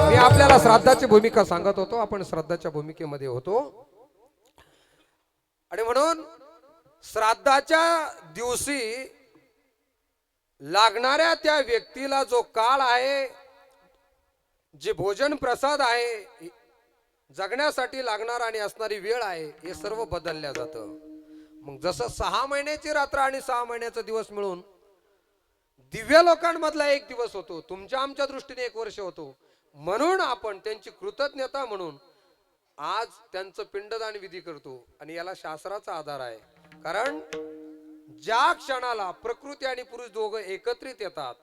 मी आपल्याला श्राद्धाची भूमिका सांगत होतो, आपण श्राद्धाच्या भूमिकेमध्ये होतो. आणि म्हणून श्राद्धाच्या दिवशी लागणाऱ्या त्या व्यक्तीला जो काळ आहे, जे भोजन प्रसाद आहे, जगण्यासाठी लागणार आणि असणारी वेळ आहे, हे सर्व बदलल्या जातं. मग जसं 6 महिन्याची रात्र आणि 6 महिन्याचा दिवस मिळून दिव्य लोकांमधला एक दिवस होतो, तुमच्या आमच्या दृष्टीने 1 वर्ष होतो. म्हणून आपण त्यांची कृतज्ञता म्हणून आज त्यांचं पिंडदान विधी करतो. आणि याला शास्त्राचा आधार आहे, कारण ज्या क्षणाला प्रकृती आणि पुरुष दोघं एकत्रित येतात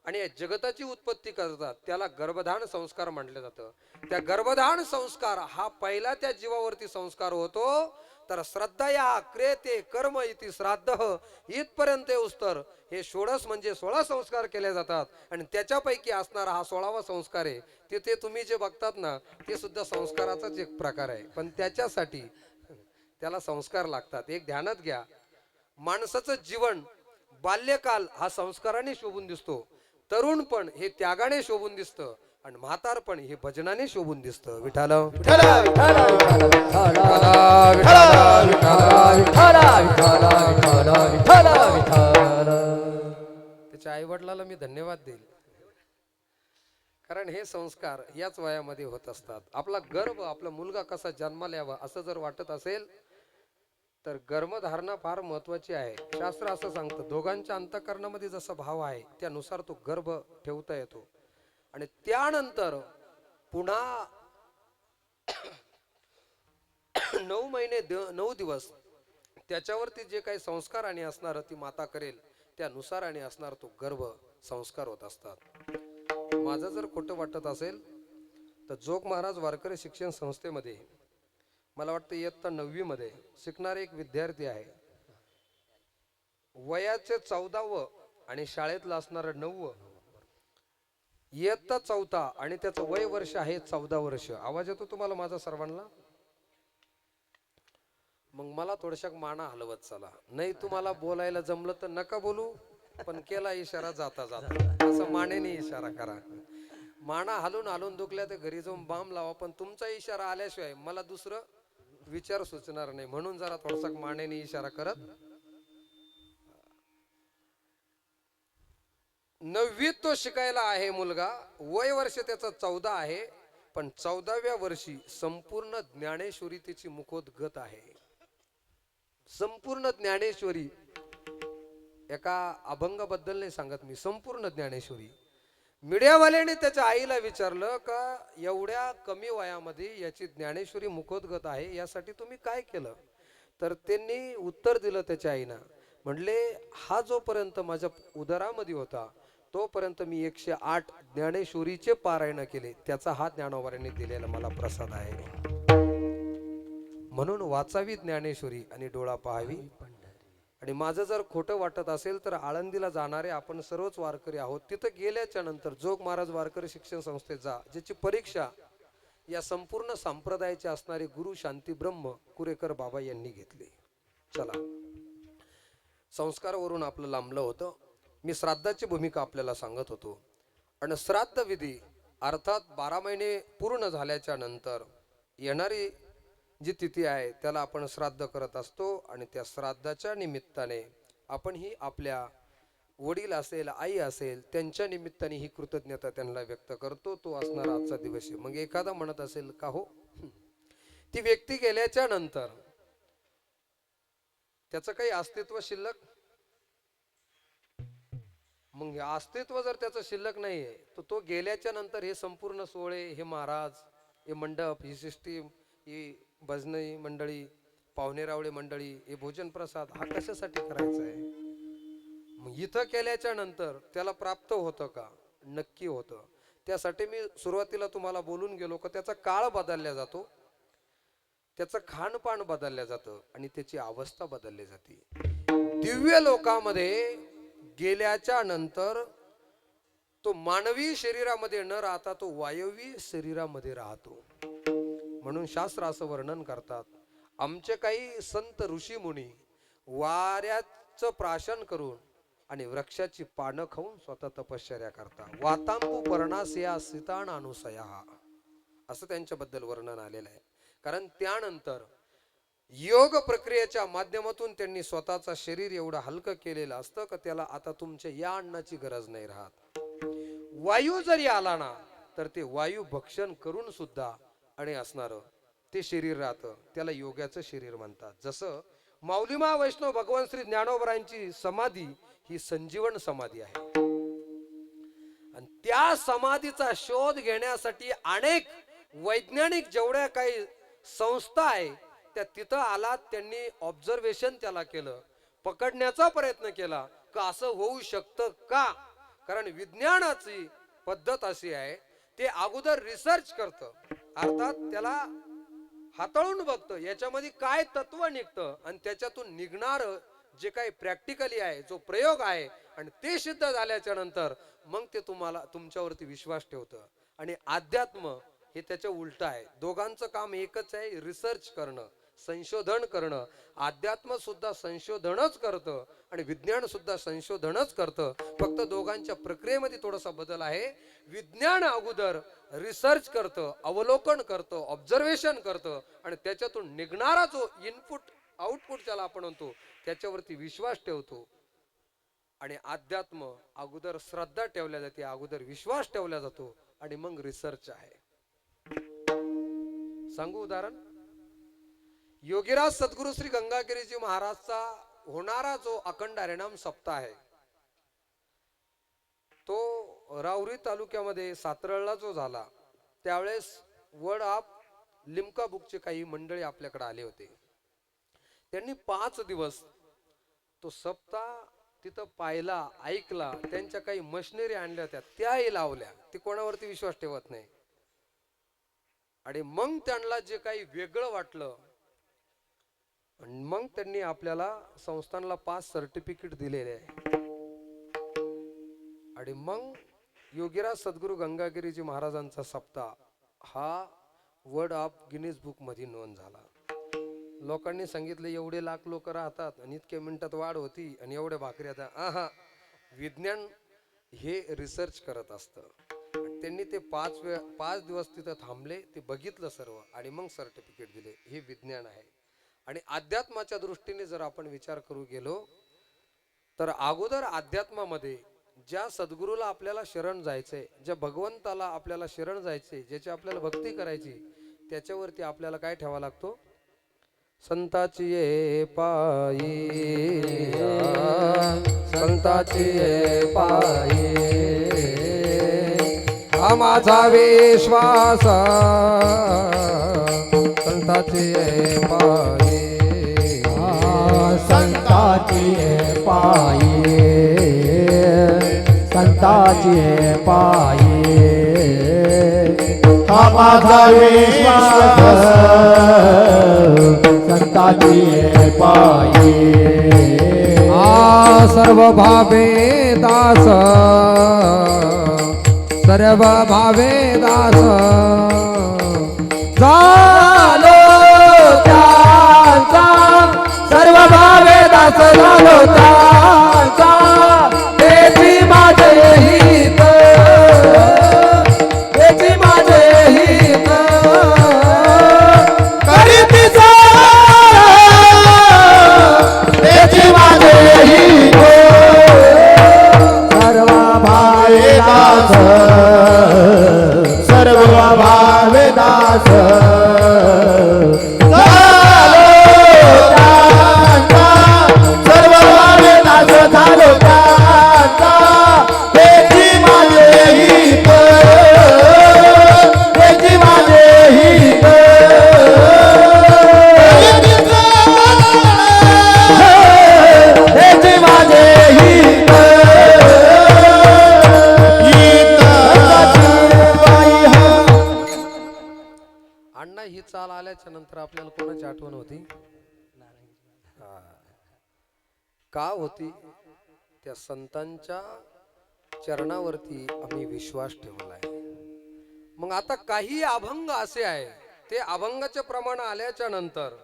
आणि या जगताची उत्पत्ती करतात, त्याला गर्भधान संस्कार म्हटलं जातं. त्या गर्भधान संस्कार हा पहिला त्या जीवावरती संस्कार होतो. तर श्रद्धा या क्रियते कर्म इति श्राद्ध इथपर्यंत उस्तर हे 16 म्हणजे 16 संस्कार केले जातात. आणि त्याच्यापैकी असणारा हा 16वा संस्कार आहे. तिथे तुम्ही जे बघतात ना, ते सुद्धा संस्काराचाच एक प्रकार आहे, पण त्याच्यासाठी त्याला संस्कार लागतात. एक ध्यानात घ्या, माणसाचं जीवन बाल्यकाल हा संस्काराने शोभून दिसतो, तरुणपण हे त्यागाने शोभून दिसतं आणि म्हातारपण हे भजनाने शोभून दिसतं. विठाल विठ्ठल विठ्ठल विठ्ठल विठ्ठल विठ्ठल विठ्ठल विठ्ठल विठ्ठल. त्याच्या आई वडिलाला मी धन्यवाद देईल, कारण हे संस्कार याच वयामध्ये होत असतात. आपला गर्भ, आपला मुलगा कसा जन्माला यावा असं जर वाटत असेल तर गर्भधारणा फार महत्वाची आहे. शास्त्र असं सांगतं, दोघांच्या अंतःकरणामध्ये जसा भाव आहे त्यानुसार तो गर्भ ठेवता येतो आणि त्यानंतर पुन्हा 9 महिने 9 दिवस त्याच्यावरती जे काही संस्कार आणि असणार ती माता करेल त्यानुसार आणि असणार तो गर्भ संस्कार होत असतात. माझं जर खोटं वाटत असेल तर जोग महाराज वारकरी शिक्षण संस्थेमध्ये मला वाटतं इयत्ता 9वी मध्ये शिकणारे एक विद्यार्थी आहे. वयाचे 14व आणि शाळेतलं असणारं 9व, इयत्ता 4था आणि त्याचं वय वर्ष आहे 14 वर्ष. आवाज येतो तुम्हाला माझा सर्वांना? मग मला थोडशा माना हलवत चला. नाही तुम्हाला बोलायला जमलं तर नका बोलू, पण केला इशारा जाता जाता असं मानेने इशारा करा. माना हलून हलून दुखल्या तर घरी जाऊन बाम लावा, पण तुमचा इशारा आल्याशिवाय मला दुसरं विचार सुचणार नाही. म्हणून जरा थोडासा मानेने इशारा करत 9वीत तो शिकायला आहे मुलगा. वय वर्ष त्याचं 14 आहे, पण 14व्या वर्षी संपूर्ण ज्ञानेश्वरी त्याची मुखोद्गत आहे. संपूर्ण ज्ञानेश्वरी, एका अभंगाबद्दल नाही सांगत मी, संपूर्ण ज्ञानेश्वरी. मीडियावाल्याने त्याच्या आईला विचारलं का एवढ्या कमी वयामध्ये याची ज्ञानेश्वरी मुखोद्गत आहे, यासाठी तुम्ही काय केलं? तर त्यांनी उत्तर दिलं त्याच्या आईना, म्हणले हा जोपर्यंत माझ्या उदरामध्ये होता तोपर्यंत मी 108 ज्ञानेश्वरीचे पारायण केले, त्याचा हा ज्ञानोबाने दिलेला मला प्रसाद आहे. म्हणून वाचावी ज्ञानेश्वरी आणि डोळा पाहावी. आणि माझं जर खोटं वाटत असेल तर आळंदीला जाणारे आपण सर्वच वारकरी आहोत. तिथं गेल्याच्या नंतर जोग महाराज वारकरी शिक्षण संस्थेत जा, ज्याची परीक्षा या संपूर्ण संप्रदायाचे असणारे गुरु शांती ब्रह्म कुरेकर बाबा यांनी घेतली. चला, संस्कारावरून आपलं लांबलं होतं. मी श्राद्धाची भूमिका आपल्याला सांगत होतो. आणि श्राद्ध विधी अर्थात 12 महिने पूर्ण झाल्याच्या नंतर येणारी जी तिथी आहे त्याला आपण श्राद्ध करत असतो. आणि त्या श्राद्धाच्या निमित्ताने आपण ही आपल्या वडील असेल, आई असेल, त्यांच्या निमित्ताने ही कृतज्ञता त्यांना व्यक्त करतो. तो असणारा आजचा दिवस आहे. मग एखादा म्हणत असेल का हो, ती व्यक्ती गेल्याच्या नंतर त्याचं काही अस्तित्व शिल्लक, मग अस्तित्व जर त्याचं शिल्लक नाहीये तर तो गेल्याच्या नंतर हे संपूर्ण सोहळे, हे महाराज, हे मंडप, ही सिस्टीम, ही भजनी मंडळी, पाहुणेरावळे मंडळी, हे भोजन प्रसाद हा कशासाठी करायचा आहे? मग इथं केल्याच्या नंतर त्याला प्राप्त होतं का? नक्की होतं. त्यासाठी मी सुरुवातीला तुम्हाला बोलून गेलो का त्याचा काळ बदलला जातो, त्याचं खानपान बदललं जातं आणि त्याची अवस्था बदलली जाते. दिव्य लोकामध्ये गेल्याच्या नंतर तो मानवी शरीरामध्ये न राहता तो वायवी शरीरामध्ये राहतो. म्हणून शास्त्र असं वर्णन करतात, आमचे काही संत ऋषी मुनी वाऱ्याचं प्राशन करून आणि वृक्षाची पानं खाऊन स्वतः तपश्चर्या करतात. वातांबू पर्णासया सीतान अनुसया, असं त्यांच्याबद्दल वर्णन आलेलं आहे. कारण त्यानंतर योग प्रक्रियेच्या माध्यमातून त्यांनी स्वतःचं शरीर एवढं हलकं केलेलं असतं का त्याला आता तुमच्या या अन्नाची गरज नाही राहत. वायू जरी आला ना तर ते वायू भक्षण करून सुद्धा आणि असणारं ते शरीर राहतं, त्याला योगाचं शरीर म्हणतात. जसं माऊलीमा वैष्णव भगवान श्री ज्ञानोबरायांची समाधी ही संजीवन समाधी आहे. आणि त्या समाधीचा शोध घेण्यासाठी अनेक वैज्ञानिक जेवढ्या काही संस्था आहे त्या तिथं आलात. त्यांनी ऑब्झर्वेशन त्याला केलं, पकडण्याचा प्रयत्न केला का असं होऊ शकतं का. कारण विज्ञानाची पद्धत अशी आहे, ते अगोदर रिसर्च करतं, अर्थात त्याला हाताळून बघतं याच्यामध्ये काय तत्व निघतं आणि त्याच्यातून निघणार जे काही प्रॅक्टिकली आहे, जो प्रयोग आहे, आणि ते सिद्ध झाल्याच्या नंतर मग ते तुम्हाला तुमच्यावरती विश्वास ठेवतं. आणि अध्यात्म हे त्याच्या उलट आहे. दोघांचं काम एकच आहे, रिसर्च करणं. संशोधन करणं. अध्यात्म सुद्धा संशोधनच करतं आणि विज्ञान सुद्धा संशोधनच करतं. फक्त दोघांच्या प्रक्रियेमध्ये थोडासा बदल आहे. विज्ञान अगोदर रिसर्च करतं, अवलोकन करतं, ऑब्झर्वेशन करतं आणि त्याच्यातून निघणारा जो इनपुट आउटपुट ज्याला आपण म्हणतो त्याच्यावरती विश्वास ठेवतो. आणि अध्यात्म अगोदर श्रद्धा ठेवल्या जाते, अगोदर विश्वास ठेवला जातो आणि मग रिसर्च आहे. सांगू उदाहरण. योगीराज सद्गुरु श्री गंगागिरीजी महाराजचा होणारा जो अखंड हरिनाम सप्ताह आहे तो राहुरी तालुक्यामध्ये सातरळला जो झाला त्यावेळेस वर्ड ऑफ लिम्का बुकचे काही मंडळी आपल्याकडे आले होते. त्यांनी 5 दिवस तो सप्ताह तिथं पाहिला, ऐकला. त्यांच्या काही मशिनरी आणल्या होत्या त्याही लावल्या. ती कोणावरती विश्वास ठेवत नाही. आणि मग त्यांना जे काही वेगळं वाटलं मग त्यांनी आपल्याला संस्थानला 5 सर्टिफिकेट दिलेले आहे. आणि मग योगीराज सद्गुरु गंगागिरीजी महाराजांचा सप्ताह हा वर्ड ऑफ गिनीज बुक मध्ये नोंद झाला. लोकांनी सांगितलं एवढे लाख लोक राहतात आणि इतक्या मिनिटात वाढ होती आणि एवढ्या भाकरी आता. आहा, विज्ञान हे रिसर्च करत असतं. त्यांनी ते 5 दिवस तिथं थांबले, ते बघितलं सर्व आणि मग सर्टिफिकेट दिले. हे विज्ञान आहे. आणि अध्यात्माच्या दृष्टीने जर आपण विचार करू गेलो तर अगोदर अध्यात्मामध्ये ज्या सद्गुरूला आपल्याला शरण जायचंय, ज्या भगवंताला आपल्याला शरण जायचंय, ज्याची आपल्याला भक्ती करायची, त्याच्यावरती आपल्याला काय ठेवा लागतो? संताची ये पायी, संताची ये पायी हा माझा विश्वास, संताची ये पायी, संताची पायी, संताची पायी हा माझा विश्वास, संताची पायी सर्व भावे दास, सर्व भावे दास झालो त्यांचा, सर्व भावे दास झालो त्यांचा, तेची माझे हित, तेची माझे हित करीती सारा, तेची माझे हित सर्व भावे दास, सर्व भावे दास झालो त्यांचा, सर्व भावे दास झालो त्यांचा, तेची माझे हित, तेची माझे हित तेची माझे हित, अण्णा ही चाल आल्याच्या नंतर आपल्याला कोणाची आठवण होती? का होती? त्या संतांच्या चरणावरती आम्ही विश्वास ठेवलाय. मग आता काही अभंग असे आहे, ते अभंगाचे प्रमाण आल्याच्या नंतर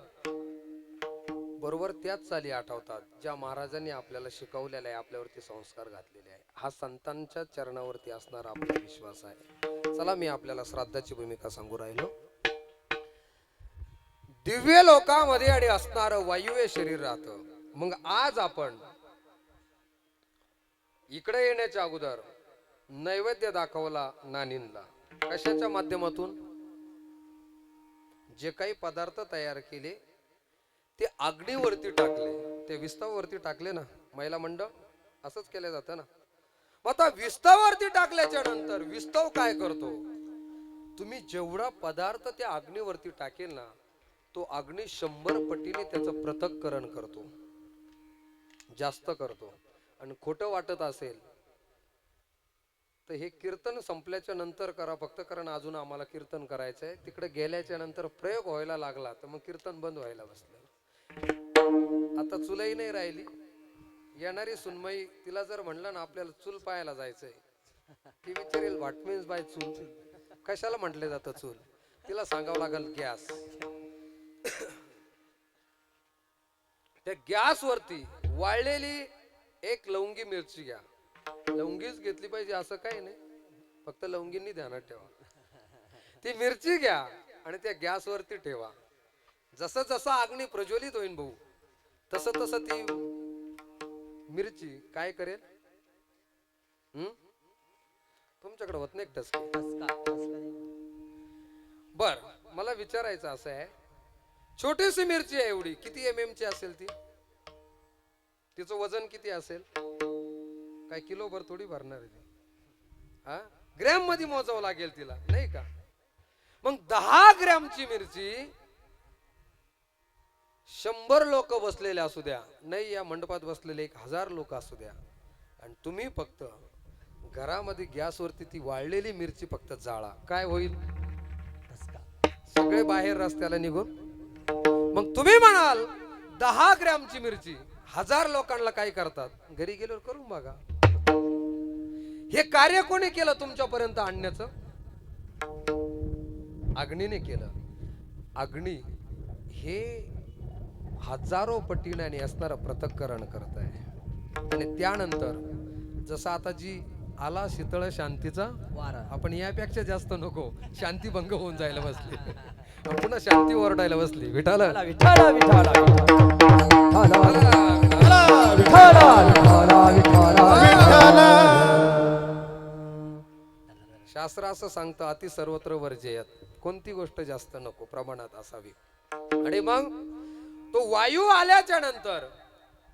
बरोबर त्याच चाली आठवतात ज्या महाराजांनी आपल्याला शिकवलेल्या आहे, आपल्यावरती संस्कार घातलेले आहे. हा संतांच्या चरणावरती असणारा आपला विश्वास आहे. चला मी आपल्याला श्राद्धाची भूमिका सांगू राहिलो. दिव्य लोकांमध्ये आणि असणारं वायुव्य शरीर राहतं. मग आज आपण इकडे येण्याच्या अगोदर नैवेद्य दाखवला नानींला. कशाच्या माध्यमातून? जे काही पदार्थ तयार केले ते अग्नीवरती टाकले, ते विस्तवावरती टाकले ना. महिला मंडळ असंच केलं जातं ना. आता विस्तवावरती टाकल्याच्या नंतर विस्तव काय करतो? तुम्ही जेवढा पदार्थ त्या अग्नीवरती टाकेल ना, तो अग्नी 100 पटीने त्याचं पृथक्करण करतो, जास्त करतो. आणि खोटं वाटत असेल तर हे कीर्तन संपल्याच्या नंतर करा फक्त, कारण अजून आम्हाला कीर्तन करायचंय. तिकडे गेल्याच्या नंतर प्रयोग व्हायला लागला तर मग कीर्तन बंद व्हायला बसलं. आता चुलही नाही राहिली. येणारी सुनमई, तिला जर म्हणलं ना आपल्याला चूल पाहायला जायचंय, ती विचारेल व्हॉट मीन्स बाय चूल, कशाला म्हटले जातं चूल? तिला सांगावं लागेल गॅस. त्या गॅसवरती वाळलेली एक लवंगी मिरची घ्या. लवंगीच घेतली पाहिजे असं काही नाही, फक्त लवंगींनी ध्यानात ठेवा. ती मिरची घ्या आणि त्या गॅसवरती ठेवा. जसं जसं अग्नी प्रज्वलित होईल भाऊ, तसं तसं ती मिरची काय करेल? तुमच्याकडे होत नाही टसके? बर, मला विचारायचं असं आहे, छोटीशी मिरची आहे एवढी, किती MM ची असेल ती? तिचं वजन किती असेल? काय किलोभर थोडी भरणार आहे ती? हा, ग्रॅम मध्ये मोजावं लागेल तिला, नाही का? मग 10 ग्रॅमची मिरची 100 लोक बसलेले असू द्या, नाही या मंडपात बसलेले 1000 लोक असू द्या, आणि तुम्ही फक्त घरामध्ये गॅसवरती ती वाळलेली मिरची फक्त जाळा, काय होईल? सगळे बाहेर रस्त्याला निघून. मग तुम्ही म्हणाल 10 ग्रॅमची मिरची 1000 लोकांना काय करतात? घरी गेल्यावर करून बघा. हे कार्य कोणी केलं तुमच्यापर्यंत आणण्याचं? अग्नीने केलं. अग्नी हे हजारो पटीने असणारं पृथक्करण करत आहे. आणि त्यानंतर जसं आता जी आला शीतळ शांतीचा वारा, आपण यापेक्षा जास्त नको, शांती भंग होऊन जायला बसली, पुन्हा शांती ओरडायला बसली. विठाला विठाला विठाला विठाला विठाला. शास्त्र असं सांगतं, अति सर्वत्र वर्जेयत, कोणती गोष्ट जास्त नको, प्रमाणात असावी. आणि मग तो वायू आल्याच्या नंतर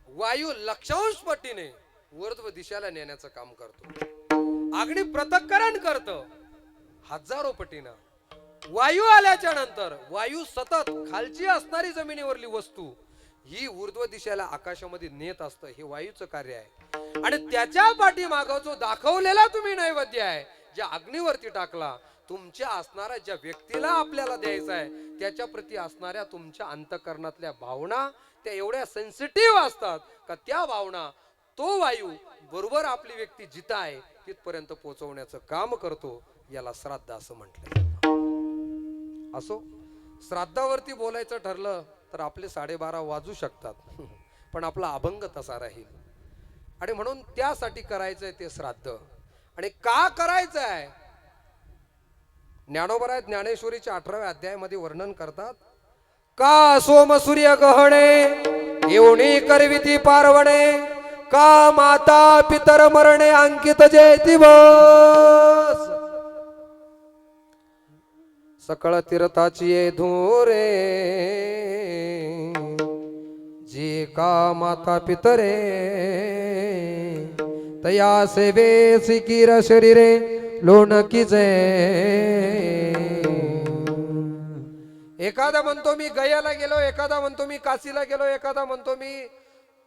वायू लक्षांश पटीने ऊर्ध्व दिशेला नेण्याचं काम करतो. अग्नी पृथक्करण करतं हजारो पटीनं. वायू आल्याच्या नंतर वायू सतत खालची असणारी जमिनीवरली वस्तू ही ऊर्ध्व दिशेला आकाशामध्ये नेत असतं. हे वायूचं कार्य आहे. आणि त्याच्या पाठीमागं जो दाखवलेला तुम्ही नैवेद्य आहे, ज्या अग्नीवरती टाकला, तुमच्या असणाऱ्या ज्या व्यक्तीला आपल्याला द्यायचा आहे त्याच्या प्रती असणाऱ्या तुमच्या अंतःकरणातल्या भावना त्या एवढ्या सेन्सिटिव्ह असतात का त्या भावना तो वायू बरोबर आपली व्यक्ती जिथं आहे तिथपर्यंत पोहोचवण्याचं काम करतो. याला श्राद्ध असं म्हटलं. असो, श्राद्धावरती बोलायचं ठरलं तर आपले 12:30 वाजू शकतात, पण आपला अभंग तसा राहील. आणि म्हणून त्यासाठी करायचंय ते श्राद्ध. आणि का करायचं आहे? ज्ञानोबराय ज्ञानेश्वरीच्या 18व्या अध्यायामध्ये वर्णन करतात, का सोम सूर्य गहणे येऊनी करविती पार्वणे, का माता पितर मरणे अंकित जे दिवस, सकळ तीर्थाची ये धुरे, जी का माता पितरे, तया सेवे सिकीर शरीरे लोणकीचे. एखादा म्हणतो मी गयाला गेलो, एखादा म्हणतो मी काशीला गेलो, एखादा म्हणतो मी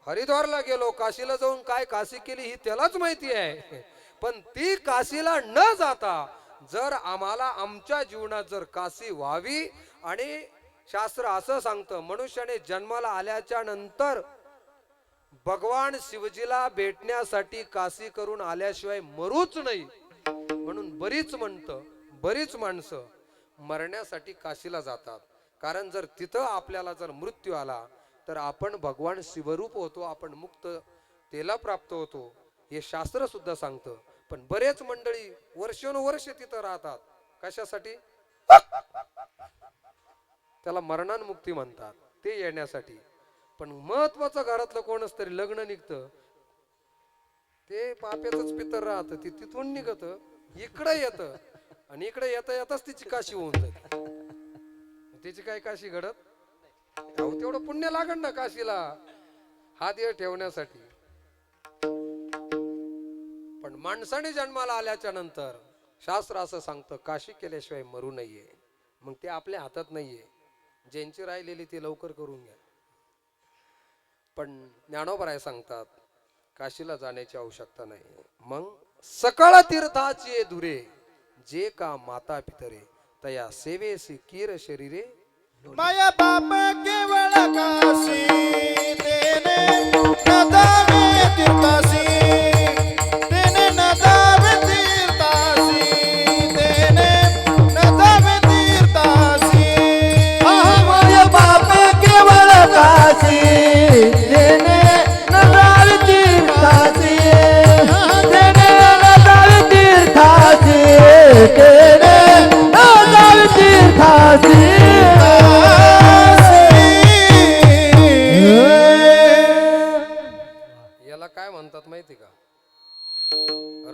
हरिद्वारला गेलो. काशीला जाऊन काय काशी केली ही त्यालाच माहिती आहे. पण ती काशीला न जाता जर आम्हाला आमच्या जीवनात जर काशी व्हावी, आणि शास्त्र असं सांगतं मनुष्याने जन्माला आल्याच्या नंतर भगवान शिवजीला भेटण्यासाठी काशी करून आल्याशिवाय मरूच नाही. म्हणून बरीच माणसं मरण्यासाठी काशीला जातात. कारण जर तिथं आपल्याला जर मृत्यू आला तर आपण भगवान शिवरूप होतो, आपण मुक्त तेला प्राप्त होतो, हे शास्त्र सुद्धा सांगतं. पण बरेच मंडळी वर्षानुवर्ष तिथं राहतात. कशासाठी? त्याला मरणान्मुक्ती म्हणतात, ते येण्यासाठी. पण महत्वाचं घरातलं कोणच तरी लग्न निघतं, ते पाप्याचंच पितर राहतं, ते तिथून निघत इकडे येतं, आणि इकडे येता येताच तिची काशी होऊन जाते. तिची काय काशी घडत? तेवढं पुण्य लागण ना काशीला हात ये ठेवण्यासाठी. पण माणसाने जन्माला आल्याच्या नंतर शास्त्र असं सांगतं काशी केल्याशिवाय मरू नये. मग ते आपल्या हातात नाहीये, ज्यांची राहिलेली ती लवकर करून घ्या. पण ज्ञानोबराय सांगतात काशीला जाण्याची आवश्यकता नाही. मग सकळ तीर्थाची धुरे, जे का माता पितरे, तया सेवेसी कीर शरीरे. माया बाप केवळ काशी, तेने नदावे तीर्थासी, तेने नदावे तीर्थासी, तेने नदावे तीर्थासी. माया बाप केवळ काशी,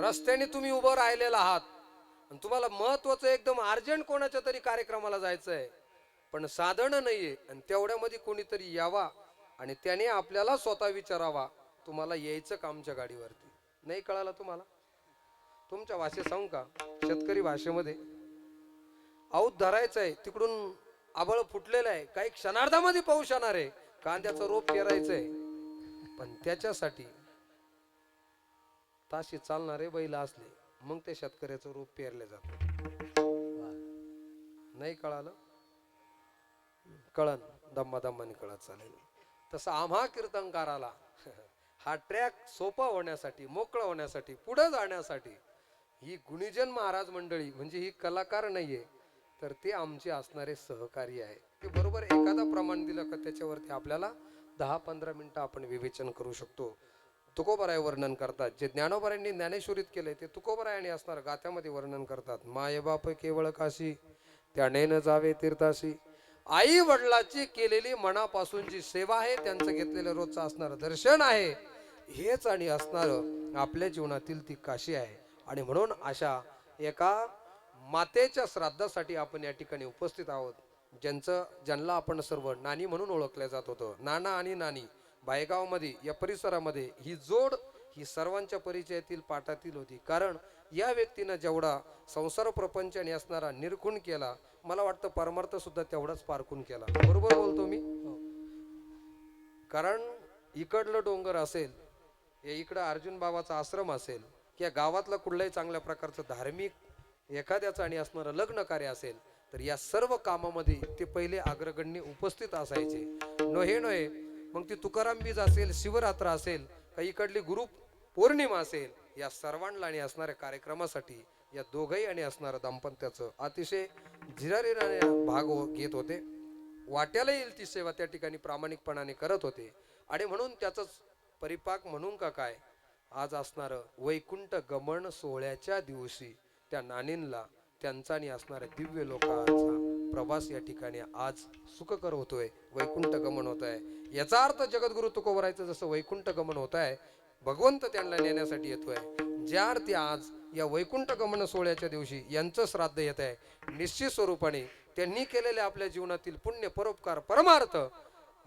रस्त्याने तुम्ही उभं राहिलेला आहात आणि तुम्हाला महत्वाचं एकदम अर्जंट कोणाच्या तरी कार्यक्रमाला जायचंय, पण साधन नाहीये, आणि तेवढ्यामध्ये कोणीतरी यावा आणि त्याने आपल्याला स्वतः विचारावा तुम्हाला यायचं का आमच्या गाडीवरती. नाही कळालं तुम्हाला? तुमच्या भाषेत सांगू का, शेतकरी भाषेमध्ये आऊत धरायचंय, तिकडून आबळ फुटलेलं आहे, काही क्षणार्धामध्ये पाऊस येणार आहे, कांद्याचं रोप पेरायचंय, पण त्याच्यासाठी ताशी चालणारे बैल असले मग ते शेतकऱ्याचं रोप पेरले जात. नाही कळालं? कळन दम्मा दम्माने कळत चालेल. तसं आम्हा कीर्तनकाराला हा ट्रॅक सोपा होण्यासाठी, मोकळा होण्यासाठी, पुढे जाण्यासाठी ही गुणीजन महाराज मंडळी म्हणजे ही कलाकार नाहीये, तर ते आमचे असणारे सहकारी आहे. ते बरोबर एखादा प्रमाण दिलं का त्याच्यावरती आपल्याला 10-15 मिनिटं आपण विवेचन करू शकतो. तुकोबराय वर्णन करतात, जे ज्ञानोबरायांनी ज्ञानेश्वरीत केलंय ते तुकोबरायांनी असणार गाथ्यामध्ये वर्णन करतात. माय बाप केवळ काशी त्याने न जावे तीर्थाशी. आई वडिलाची केलेली मनापासून जी सेवा आहे, त्यांचं घेतलेलं रोजचं असणार दर्शन आहे, हेच आणि असणार आपल्या जीवनातील ती काशी आहे. आणि म्हणून अशा एका मातेच्या श्राद्धासाठी आपण या ठिकाणी उपस्थित आहोत, ज्यांना आपण सर्व नानी म्हणून ओळखले जात होतं. नाना आणि नानी बायगावमध्ये या परिसरामध्ये ही जोड ही सर्वांच्या परिचयातील पाठातील होती. कारण या व्यक्तीनं जेवढा संसार प्रपंचाने असणारा निर्गुण केला, मला वाटतं परमार्थ सुद्धा तेवढाच पारखून केला. बरोबर बोलतो मी? कारण इकडलं डोंगर असेल, या इकडं अर्जुन बाबाचा आश्रम असेल, या गावातलं कुठल्याही चांगल्या प्रकारचं धार्मिक एखाद्याचं आणि असणारं लग्न कार्य असेल, तर या सर्व कामामध्ये ते पहिले अग्रगण्य उपस्थित असायचे. नोहे नोहे मग ती तुकाराम बीज असेल, शिवरात्र असेल, काही इकडली गुरु पौर्णिमा असेल, या सर्वांना आणि असणाऱ्या कार्यक्रमासाठी या दोघही आणि असणारं दाम्पत्याचं अतिशय झिरारीने भाग घेत होते. वाट्याला येईल ती सेवा त्या ठिकाणी प्रामाणिकपणाने करत होते. आणि म्हणून त्याचंच परिपाक म्हणून का काय, आज असणारं वैकुंठ गमन सोहळ्याच्या दिवशी त्या नानींना त्यांचा आणि असणाऱ्या दिव्य लोकांचा प्रवास या ठिकाणी आज सुखकर होतोय, वैकुंठ गमन होत आहे. याचा अर्थ जगद्गुरु तुकोबरायचं जसं वैकुंठ गमन होत आहे, भगवंत त्यांना नेण्यासाठी येतोय. ज्या अर्थी आज या वैकुंठ गमन सोहळ्याच्या दिवशी यांचं श्राद्ध येत आहे, निश्चित स्वरूपाने त्यांनी केलेल्या आपल्या जीवनातील पुण्य, परोपकार, परमार्थ,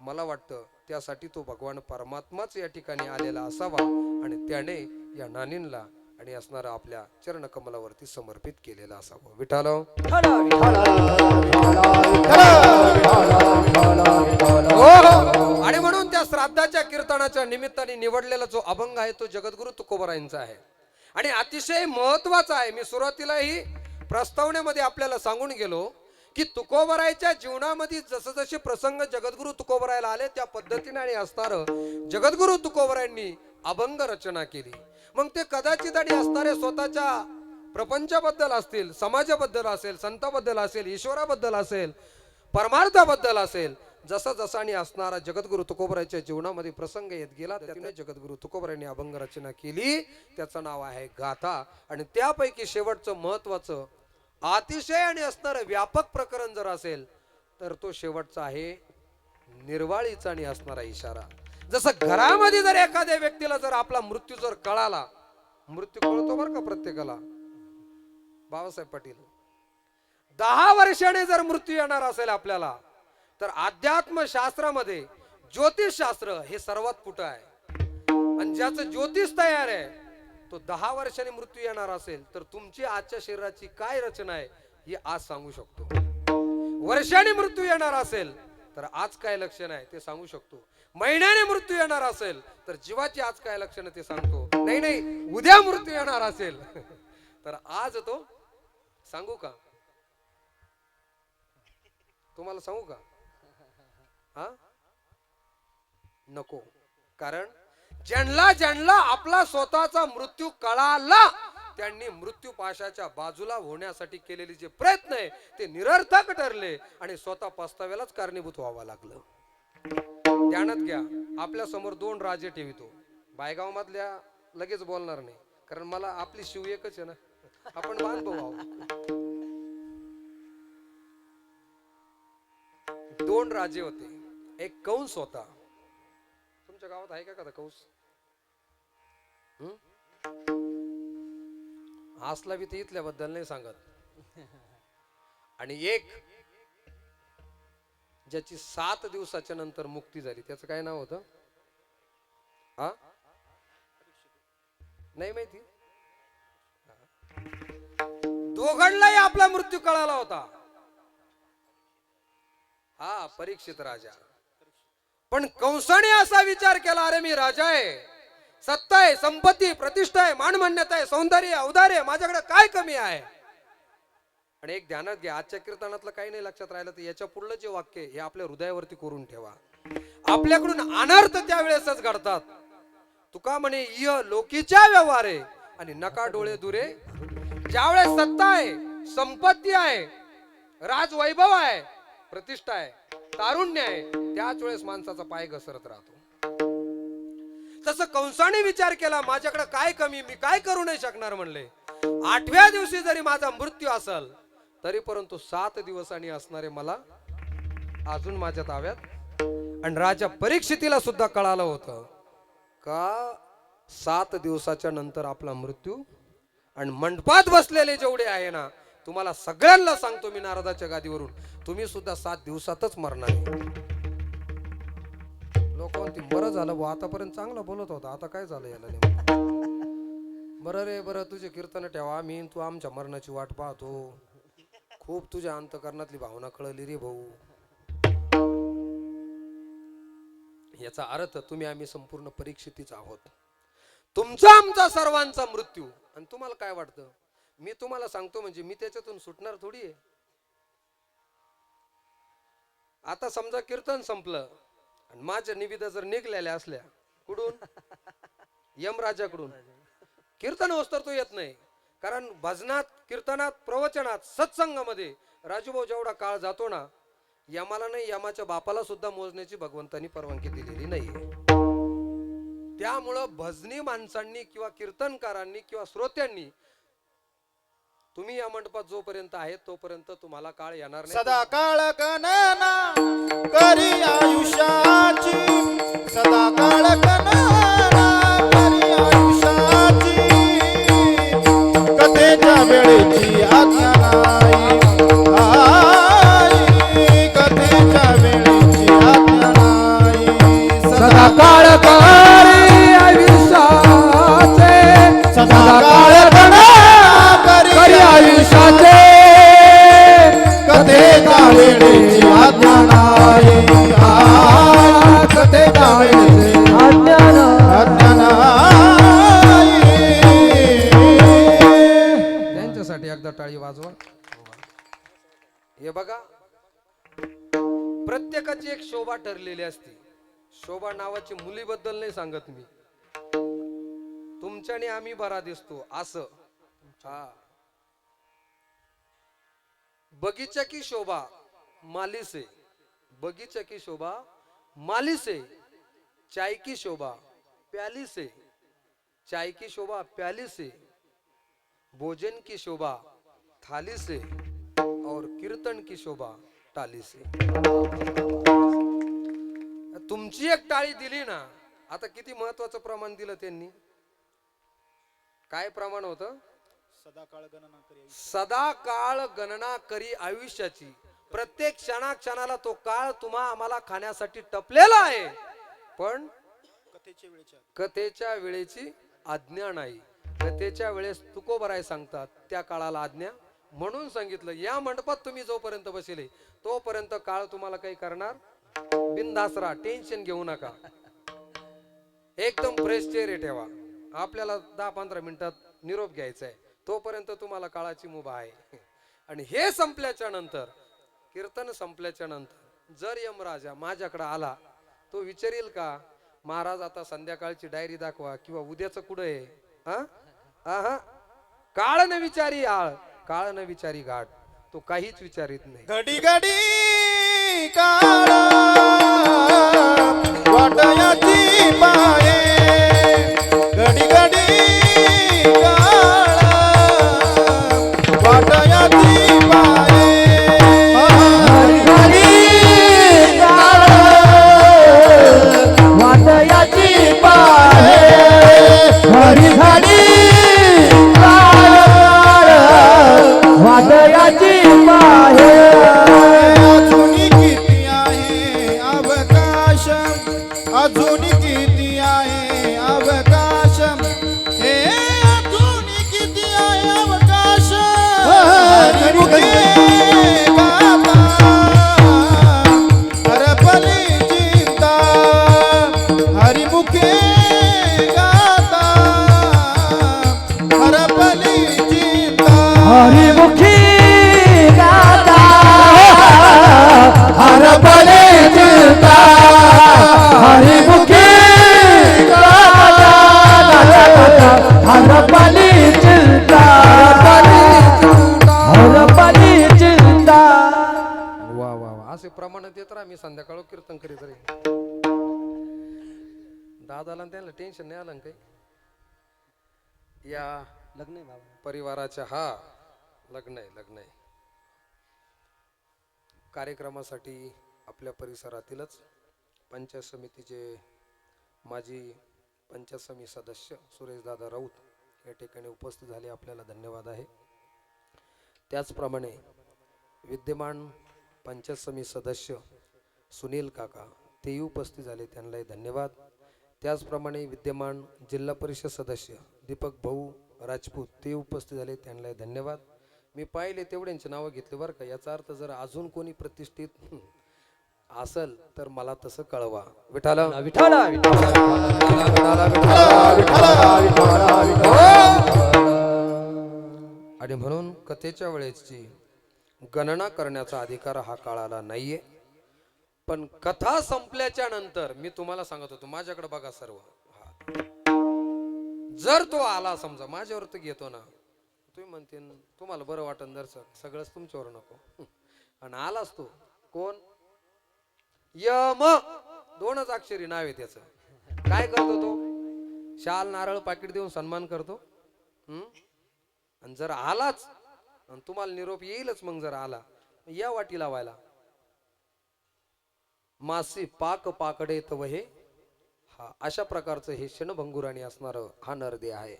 मला वाटतं त्यासाठी तो भगवान परमात्माच या ठिकाणी आलेला असावा आणि त्याने या नानींना आणि असणारा आपल्या चरण कमलावरती समर्पित केलेला असावं. विठाल आणि म्हणून त्या श्राद्धाच्या कीर्तनाच्या निमित्ताने निवडलेला जो अभंग आहे तो जगद्गुरु तुकोबरायांचा आहे आणि अतिशय महत्वाचा आहे. मी सुरुवातीलाही प्रस्तावनेमध्ये आपल्याला सांगून गेलो की तुकोबरायच्या जीवनामध्ये जसे जसे प्रसंग जगद्गुरु तुकोबरायला आले त्या पद्धतीने आणि असणार जगद्गुरु तुकोबरायांनी अभंग रचना केली. मग ते कदाचित आणि असणारे स्वतःच्या प्रपंचाबद्दल असतील, समाजाबद्दल असेल, संताबद्दल असेल, ईश्वराबद्दल असेल, परमार्थाबद्दल असेल, जसा जसा आणि असणारा जगद्गुरु तुकोबरायच्या जीवनामध्ये प्रसंग येत गेला त्याने जगद्गुरु तुकोबरायांनी अभंग रचना केली. त्याचं नाव आहे गाथा. आणि त्यापैकी शेवटचं महत्वाचं अतिशय आणि असणारं व्यापक प्रकरण जर असेल तर तो शेवटचा आहे निर्वाळीचा आणि असणारा इशारा. जसं घरामध्ये जर एखाद्या व्यक्तीला जर आपला मृत्यू जर कळाला, मृत्यू कळतो बरं का प्रत्येकाला, बाबासाहेब पाटील, 10 वर्षाने जर मृत्यू येणार असेल आपल्याला, तर अध्यात्म शास्त्रामध्ये ज्योतिष शास्त्र हे सर्वात पुढे आहे. आणि ज्याचं ज्योतिष तयार आहे तो 10 वर्षांनी मृत्यू येणार असेल तर तुमची आजच्या शरीराची काय रचना आहे हे आज सांगू शकतो. वर्षाने मृत्यू येणार असेल तर आज काय लक्षण आहे ते सांगू शकतो. महिन्याने मृत्यू येणार असेल तर जीवाची आज काय लक्षण ते सांगतो. नाही उद्या मृत्यू येणार असेल तर आज तो सांगू का, तुम्हाला सांगू का? हा नको. कारण ज्यांना आपला स्वतःचा मृत्यू कळाला त्यांनी मृत्यू पाशाच्या बाजूला होण्यासाठी केलेले जे प्रयत्न आहे ते निरर्थक ठरले आणि स्वतः पस्ताव्यालाच कारणीभूत व्हावं लागलं. ध्यानात घ्या, आपल्या समोर 2 राजे ठेवितो. बायगाव मधल्या लगेच बोलणार नाही, कारण मला आपली शिव एकच आहे ना, आपण बांधतो भाऊ. 2 राजे होते, एक कंस होता. तुमच्या गावात आहे का कंस? हसला बी ते इथल्याबद्दल नाही सांगत. आणि एक ज्याची 7 दिवसाच्या नंतर मुक्ती झाली त्याचं काय नाव होतं? हा, नाही माहिती. दोघांनाही आपला मृत्यू कळाला होता. हा, परीक्षित राजा. पण कंसाने असा विचार केला, अरे मी राजा आहे, सत्ता आहे, संपत्ती, प्रतिष्ठा आहे, मानमान्यता आहे, सौंदर्य, औदार्य, माझ्याकडे काय कमी आहे? आणि एक ध्यानात घ्या, आजच्या कीर्तनातलं काही नाही लक्षात राहिलं तर याच्या पुढलं जे वाक्य हे आपल्या हृदयावरती कोरून ठेवा. आपल्याकडून अनर्थ त्यावेळेसच घडतात. तुका म्हणे इह लोकीच्या व्यवहारे आणि नका डोळे दुरे. ज्यावेळेस सत्ता आहे, संपत्ती आहे, राजवैभव आहे, प्रतिष्ठा आहे, तारुण्य आहे, त्याच वेळेस माणसाचा पाय घसरत राहतो. तसं कंसाने विचार केला, माझ्याकडे काय कमी, मी काय करू नाही शकणार म्हणले. 8व्या दिवशी जरी माझा मृत्यू असेल तरी परंतु 7 दिवसांनी असणारे मला अजून माझ्या ताब्यात. आणि राजा परीक्षितीला सुद्धा कळालं होतं का 7 दिवसाच्या नंतर आपला मृत्यू. आणि मंडपात बसलेले जेवढे आहे ना, तुम्हाला सगळ्यांना सांगतो मी नारदाच्या गादीवरून, तुम्ही सुद्धा 7 दिवसातच मरणार. लोक म्हणतील बरं झालं भाऊ, आतापर्यंत चांगला बोलत होता, आता काय झालं याला नेमकं? बरं रे बरं, तुझे कीर्तन ठेवा, मी तू आमच्या मरणाची वाट पाहतो. खूप तुझ्या अंतकरणातली भावना कळली रे भाऊ. याचा अर्थ तुम्ही आम्ही संपूर्ण परीक्षितीच आहोत. तुमचा आमचा सर्वांचा मृत्यू. आणि तुम्हाला काय वाटतं, मी तुम्हाला सांगतो म्हणजे मी त्याच्यातून सुटणार थोडी आहे. आता समजा कीर्तन संपलं आणि माझ्या निविदा जर निघलेल्या असल्या कुठून, यमराजाकडून, कीर्तन होस्तर तो येत नाही. कारण भजनात, कीर्तनात, प्रवचनात, सत्संगामध्ये राजूभाऊ जेवढा काळ जातो ना, यमाला नाही, यमाच्या बापाला सुद्धा मोजण्याची भगवंतांनी परवानगी दिलेली नाही. त्यामुळं भजनी माणसांनी किंवा कीर्तनकारांनी किंवा श्रोत्यांनी तुम्ही या मंडपात जोपर्यंत आहे तोपर्यंत तुम्हाला काळ येणार नाही. सदा काळ गणना करी आयुष्याची, सदा काळ गणना करी आयुष्याची, कथेच्या वेळेची आज्ञा नाही, कथेच्या वेळेची आज्ञा नाही. सदा काळ करी आयुष्याचे, सदा काळ करी आयुष्याचे, कथेच्या वेळेची आज्ञा नाही, कथेच्या वेळेची आज्ञा आज्ञा नाही. त्यांच्यासाठी एकदा टाळी वाजवा. हे बघा, प्रत्येकाची एक शोभा ठरलेली असते. शोभा नावाची मुलीबद्दल नाही सांगत मी, तुमच्याने आम्ही बरा दिसतो असं. हा, बगीचा की शोभा माली से, बगीचा की शोभा माली से, चाय की शोभा प्याली से, चाय की शोभा प्याली से, भोजन की शोभा थाली से, और कीर्तन की शोभा टाली से. तुमची एक टाळी दिली ना, आता किती महत्वाचं प्रमाण दिलं त्यांनी. काय प्रमाण होतं? सदा काळ गणना करी आयुष्याची. प्रत्येक क्षणाक्षणाला तो काळ तुम्हा आम्हाला खाण्यासाठी टपलेला आहे, पण कथेच्या वेळेची आज्ञा नाही. कथेच्या वेळेस तुकोबराय सांगतात त्या काळाला आज्ञा. म्हणून सांगितलं या मंडपात तुम्ही जोपर्यंत बसले तोपर्यंत काळ तुम्हाला काही करणार. बिनधास्त राहा, टेन्शन घेऊ नका, एकदम फ्रेश चेहरे ठेवा. आपल्याला 10-15 मिनिटात निरोप घ्यायचा आहे, तोपर्यंत तुम्हाला काळाची मुभा आहे. आणि हे संपल्याच्या नंतर, कीर्तन संपल्याच्या नंतर जर यमराजा माझ्याकडे आला तो विचारेल का, महाराज आता संध्याकाळची डायरी दाखवा किंवा उद्याचं कुठं आहे. हा, काळ न विचारी आळ, काळ न विचारी घाट, तो काहीच विचारित नाही. घडी घडी काळ वाटयाची पाये, घडी घडी काळ वाटयाची पाये, वाटयाची पाहे, हरी घडी काळ मारा, मी संध्याकाळ कीर्तन करीत राहीन. दादाला आणि त्यांना टेन्शन नाही आलं ना काही. या लग्न आहे बाबा. परिवाराच्या लग्न आहे कार्यक्रमासाठी आपल्या परिसरातीलच पंचायत समितीचे माजी पंचायत समिती सदस्य सुरेशदादा राऊत या ठिकाणी उपस्थित झाले, आपल्याला धन्यवाद आहे. त्याचप्रमाणे विद्यमान पंचायत समिती सदस्य सुनील काका तेही उपस्थित झाले, त्यांनाही धन्यवाद. त्याचप्रमाणे विद्यमान जिल्हा परिषद सदस्य दीपक भाऊ राजपूत ते उपस्थित झाले, त्यांनाही धन्यवाद. मी पाहिले तेवढ्यांची नावं घेतली बरं का. याचा अर्थ जर अजून कोणी प्रतिष्ठित असल तर मला तसं कळवा. विठाला विठाला आणि म्हणून कथेच्या वेळेची गणना करण्याचा अधिकार हा काळाला नाहीये. पण कथा संपल्याच्या नंतर मी तुम्हाला सांगत होतो, माझ्याकडे बघा सर्व. जर तो आला समजा माझ्यावर तर घेतो ना, तुम्ही म्हणते तुम्हाला बरं वाटन दर्शक सगळंच तुमच्यावर नको, आणि आलाच तो कोण, यम, 2च अक्षरी नाव आहे त्याचं. काय करतो तो, शाल नारळ पाकिट देऊन सन्मान करतो. आणि जर आलाच आणि तुम्हाला निरोप येईलच, मग जर आला या वाटी लावायला, मासी पाक पाकडे तव हे, हा अशा प्रकारचं हे क्षणभंगुराने असणार हा नरदे आहे.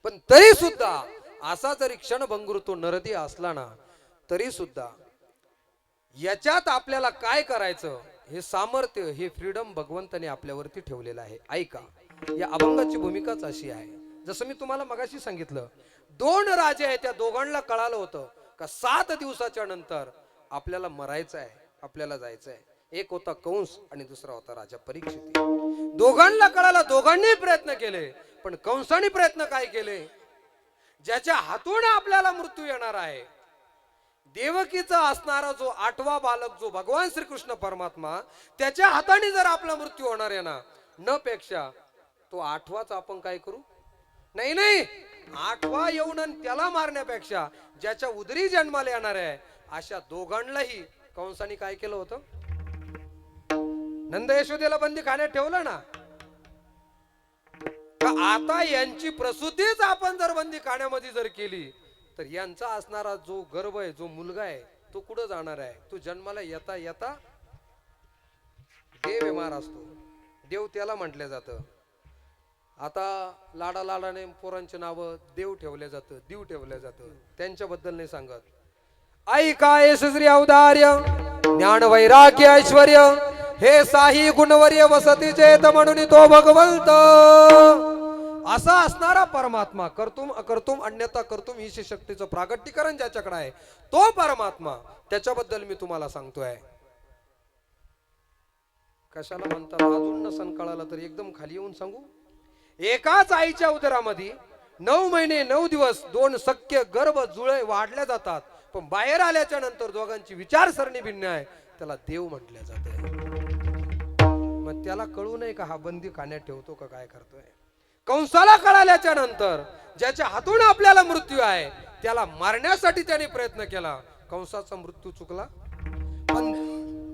पण तरी सुद्धा असा जरी क्षणभंगुर तो नरदे असला ना, तरी सुद्धा याच्यात आपल्याला काय करायचं हे सामर्थ्य, हे फ्रीडम भगवंताने आपल्यावरती ठेवलेलं आहे. ऐका, या अभंगाची भूमिकाच अशी आहे. जसं मी तुम्हाला मगाशी सांगितलं, 2 राजे आहेत, त्या दोघांना कळालं होतं का 7 दिवसाच्या नंतर आपल्याला मरायचं आहे, आपल्याला जायचं आहे. एक होता कंस आणि दुसरा होता राजा परीक्षित. दोघांना कळालं, दोघांनी प्रयत्न केले, पण कंसाने प्रयत्न काय केले, ज्याच्या हातून आपल्याला मृत्यू येणार आहे, देवकीचा असणारा जो 8वा बालक जो भगवान श्रीकृष्ण परमात्मा, त्याच्या हाताने जर आपला मृत्यू होणार आहे ना, न पेक्षा तो 8वाच आपण काय करू, नाही 8वा येऊन त्याला मारण्यापेक्षा ज्याच्या उदरी जन्माला येणार आहे अशा दोघांनाही कंसाने काय केलं होतं, नंद यशोदेला बंदी खाण्यात ठेवलं ना. आता यांची प्रसूतीच आपण जर बंदी खाण्यामध्ये जर केली तर यांचा असणारा जो गर्भ आहे, जो मुलगा आहे, तो कुठं जाणार आहे, तो जन्माला येता येता देव मार असतो. देव त्याला म्हटलं जातं. आता लाडाने पोरांचे नाव देव ठेवले जातं, देव ठेवलं जातं, त्यांच्याबद्दल नाही सांगत. ऐका श्री औदार्य ज्ञान वैराग्य ऐश्वर्य हे साही गुणवर्य वसती चेत म्हणून तो भगवंत असा असणारा परमात्मा, कर्तुम अकर्तुम अन्यथा कर्तुम ही शक्तीचं प्रागट्यकरण ज्याच्याकडे आहे तो परमात्मा, त्याच्याबद्दल मी तुम्हाला सांगतोय. कशाला म्हणतात, अजून नसन कळाला तर एकदम खाली येऊन सांगू. एकाच आईच्या उदरामध्ये 9 महिने 9 दिवस 2 सख्य गर्भ जुळे वाढल्या जातात, पण बाहेर आल्याच्या नंतर दोघांची विचारसरणी भिन्न आहे, त्याला देव म्हटल्या जाते. मग त्याला कळू नये का हा बंदी खाण्यात ठेवतो का काय करतोय. कंसाला कळाल्याच्या नंतर ज्याच्या हातून आपल्याला मृत्यू आहे त्याला मारण्यासाठी त्याने प्रयत्न केला, कंसाचा मृत्यू चुकला. पण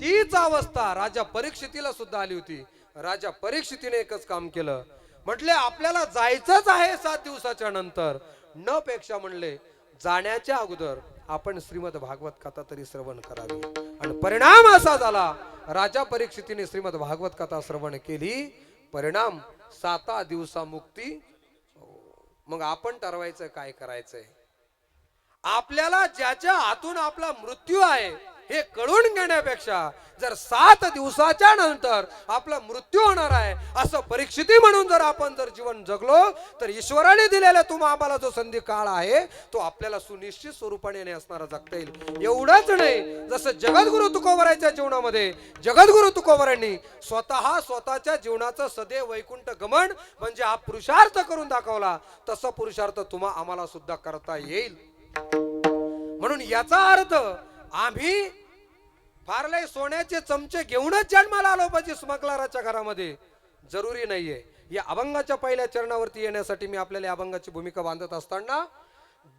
तीच अवस्था राजा परीक्षितीला सुद्धा आली होती. राजा परीक्षितीने एकच काम केलं, म्हटले आपल्याला जायचंच आहे 7 दिवसाच्या नंतर, न पेक्षा म्हणले जाण्याच्या अगोदर आपण श्रीमद भागवत कथा तरी श्रवण करावी. आणि परिणाम असा झाला, राजा परीक्षितीने श्रीमद भागवत कथा श्रवण केली, परिणाम 7 दिवसा मुक्ती. मग आपण ठरवायचं काय करायचंय. आपल्याला ज्याच्या हातून आपला मृत्यू आहे हे कळून घेण्यापेक्षा जर 7 दिवसाच्या नंतर आपला मृत्यू होणार आहे असं परीक्षिती म्हणून जर आपण जर जीवन जगलो तर ईश्वराने दिलेला आम्हाला जो संधी काळ आहे तो आपल्याला सुनिश्चित स्वरूपाने असणारा जगता येईल. एवढंच नाही, जसं जगद्गुरु तुकोबराच्या जीवनामध्ये जगद्गुरु तुकोबरांनी स्वतःच्या जीवनाचं सदैव वैकुंठ गमन म्हणजे हा पुरुषार्थ करून दाखवला, तसा पुरुषार्थ आम्हाला सुद्धा करता येईल. म्हणून याचा अर्थ आम्ही फारले सोन्याचे चमचे घेऊनच जन्माला आलो पाहिजे स्मगलाराच्या घरामध्ये जरुरी नाहीये. या अभंगाच्या पहिल्या चरणावरती येण्यासाठी मी आपल्याला अभंगाची भूमिका बांधत असताना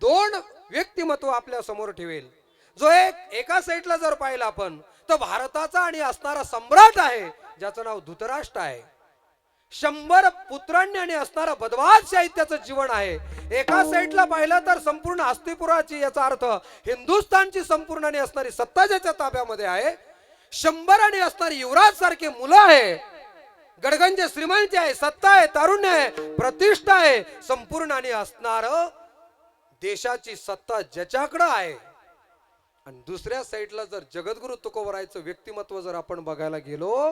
2 व्यक्तिमत्व आपल्या समोर ठेवेल. जो एका साईडला जर पाहिलं आपण फक्त भारताचा आणि असणारा सम्राट आहे ज्याचं नाव धृतराष्ट्र आहे. 100 पुत्रांनी आणि असणारा बदवादशाही त्याचं जीवन आहे. एका साईडला पाहिलं तर संपूर्ण हस्तिपुराची, याचा अर्थ हिंदुस्थानची संपूर्ण आणि असणारी सत्ता ज्याच्या ताब्यामध्ये आहे. 100 आणि असणारी युवराज सारखे मुलं आहे. गडगंज श्रीमंती आहे, सत्ता आहे, तारुण्य आहे, प्रतिष्ठा आहे, संपूर्ण आणि असणार देशाची सत्ता ज्याच्याकडे आहे. आणि दुसऱ्या साईडला जर जगद्गुरु तुकोबरायचं व्यक्तिमत्व जर आपण बघायला गेलो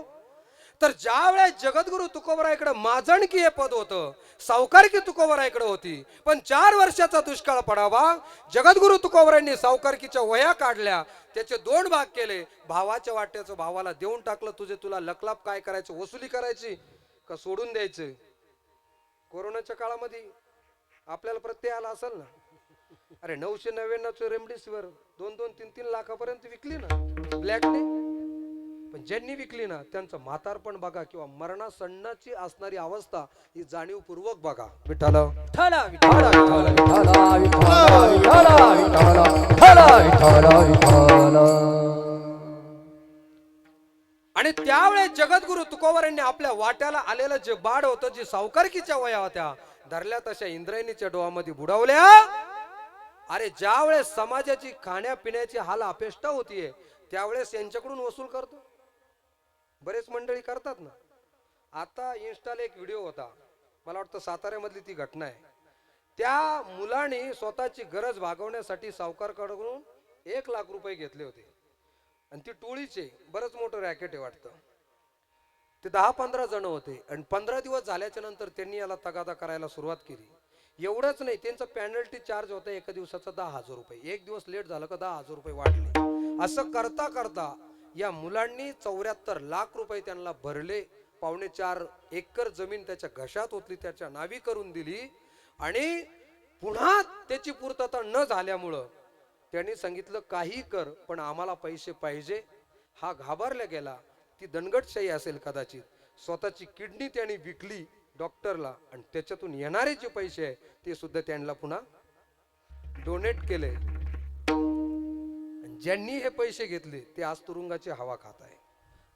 तर ज्या वेळेस जगद्गुरु तुकोबरायकडे माजणकी हे पद होतं, सावकारकी तुकोबरायकडे होती. पण 4 वर्षाचा दुष्काळ पडावा, जगद्गुरु तुकोबरायांनी सावकारकीच्या वह्या काढल्या, त्याचे 2 भाग केले. भावाच्या वाट्याचं भावाला देऊन टाकलं, तुला लकलाप काय करायचं, वसुली करायची का सोडून द्यायचं. कोरोनाच्या काळामध्ये आपल्याला प्रत्यय आला असेल ना, अरे 999 रेमडेसिवीर 2-3 लाखापर्यंत विकली ना ब्लॅकने. पण ज्यांनी विकली ना त्यांचं म्हातारपण बघा किंवा मरणासन्नाची असणारी अवस्था ही जाणीवपूर्वक बघा. विठ्ठल विठ्ठल विठ्ठल विठ्ठल विठ्ठल विठ्ठल विठ्ठल विठ्ठल. आणि त्यावेळेस जगद्गुरु तुकोबरायांनी आपल्या वाट्याला आलेलं जे बाड होतं, जी सावकारकीच्या वया होत्या, धरल्या तशा इंद्रायणीच्या डोहामध्ये बुडवल्या. अरे ज्या वेळेस समाजाची खाण्यापिण्याची हाल अपेष्टा होतीये त्यावेळेस यांच्याकडून वसूल करतो. बरेच मंडळी करतात ना. आता इन्स्टाला एक व्हिडिओ होता, मला वाटतं साताऱ्यामधली ती घटना आहे. त्या मुलाने स्वतःची गरज भागवण्यासाठी सावकारकडून 1 लाख रुपये घेतले होते. आणि ती टोळीचे बरंच मोठं रॅकेट आहे वाटतं. ते 10-15 जण होते. आणि 15 दिवस झाल्याच्या नंतर त्यांनी याला तगादा करायला सुरुवात केली. एवढंच नाही, त्यांचा पेनल्टी चार्ज होता एका दिवसाचा 10,000 रुपये. 1 दिवस लेट झालं का 10,000 रुपये वाढले. असं करता करता या मुलांनी 74 लाख रुपये त्यांना भरले. 4.25 एकर जमीन त्याच्या घशात होती, त्याच्या नावी करून दिली. आणि पुन्हा त्याची पूर्तता न झाल्यामुळं त्यांनी सांगितलं काही कर पण आम्हाला पैसे पाहिजे. हा घाबरला गेला. ती दणगटशाही असेल कदाचित. स्वतःची किडनी त्यांनी विकली डॉक्टरला आणि त्याच्यातून येणारे जे पैसे आहे ते सुद्धा त्यांना पुन्हा डोनेट केले. ज्यांनी हे पैसे घेतले ते आज तुरुंगाची हवा खात आहे.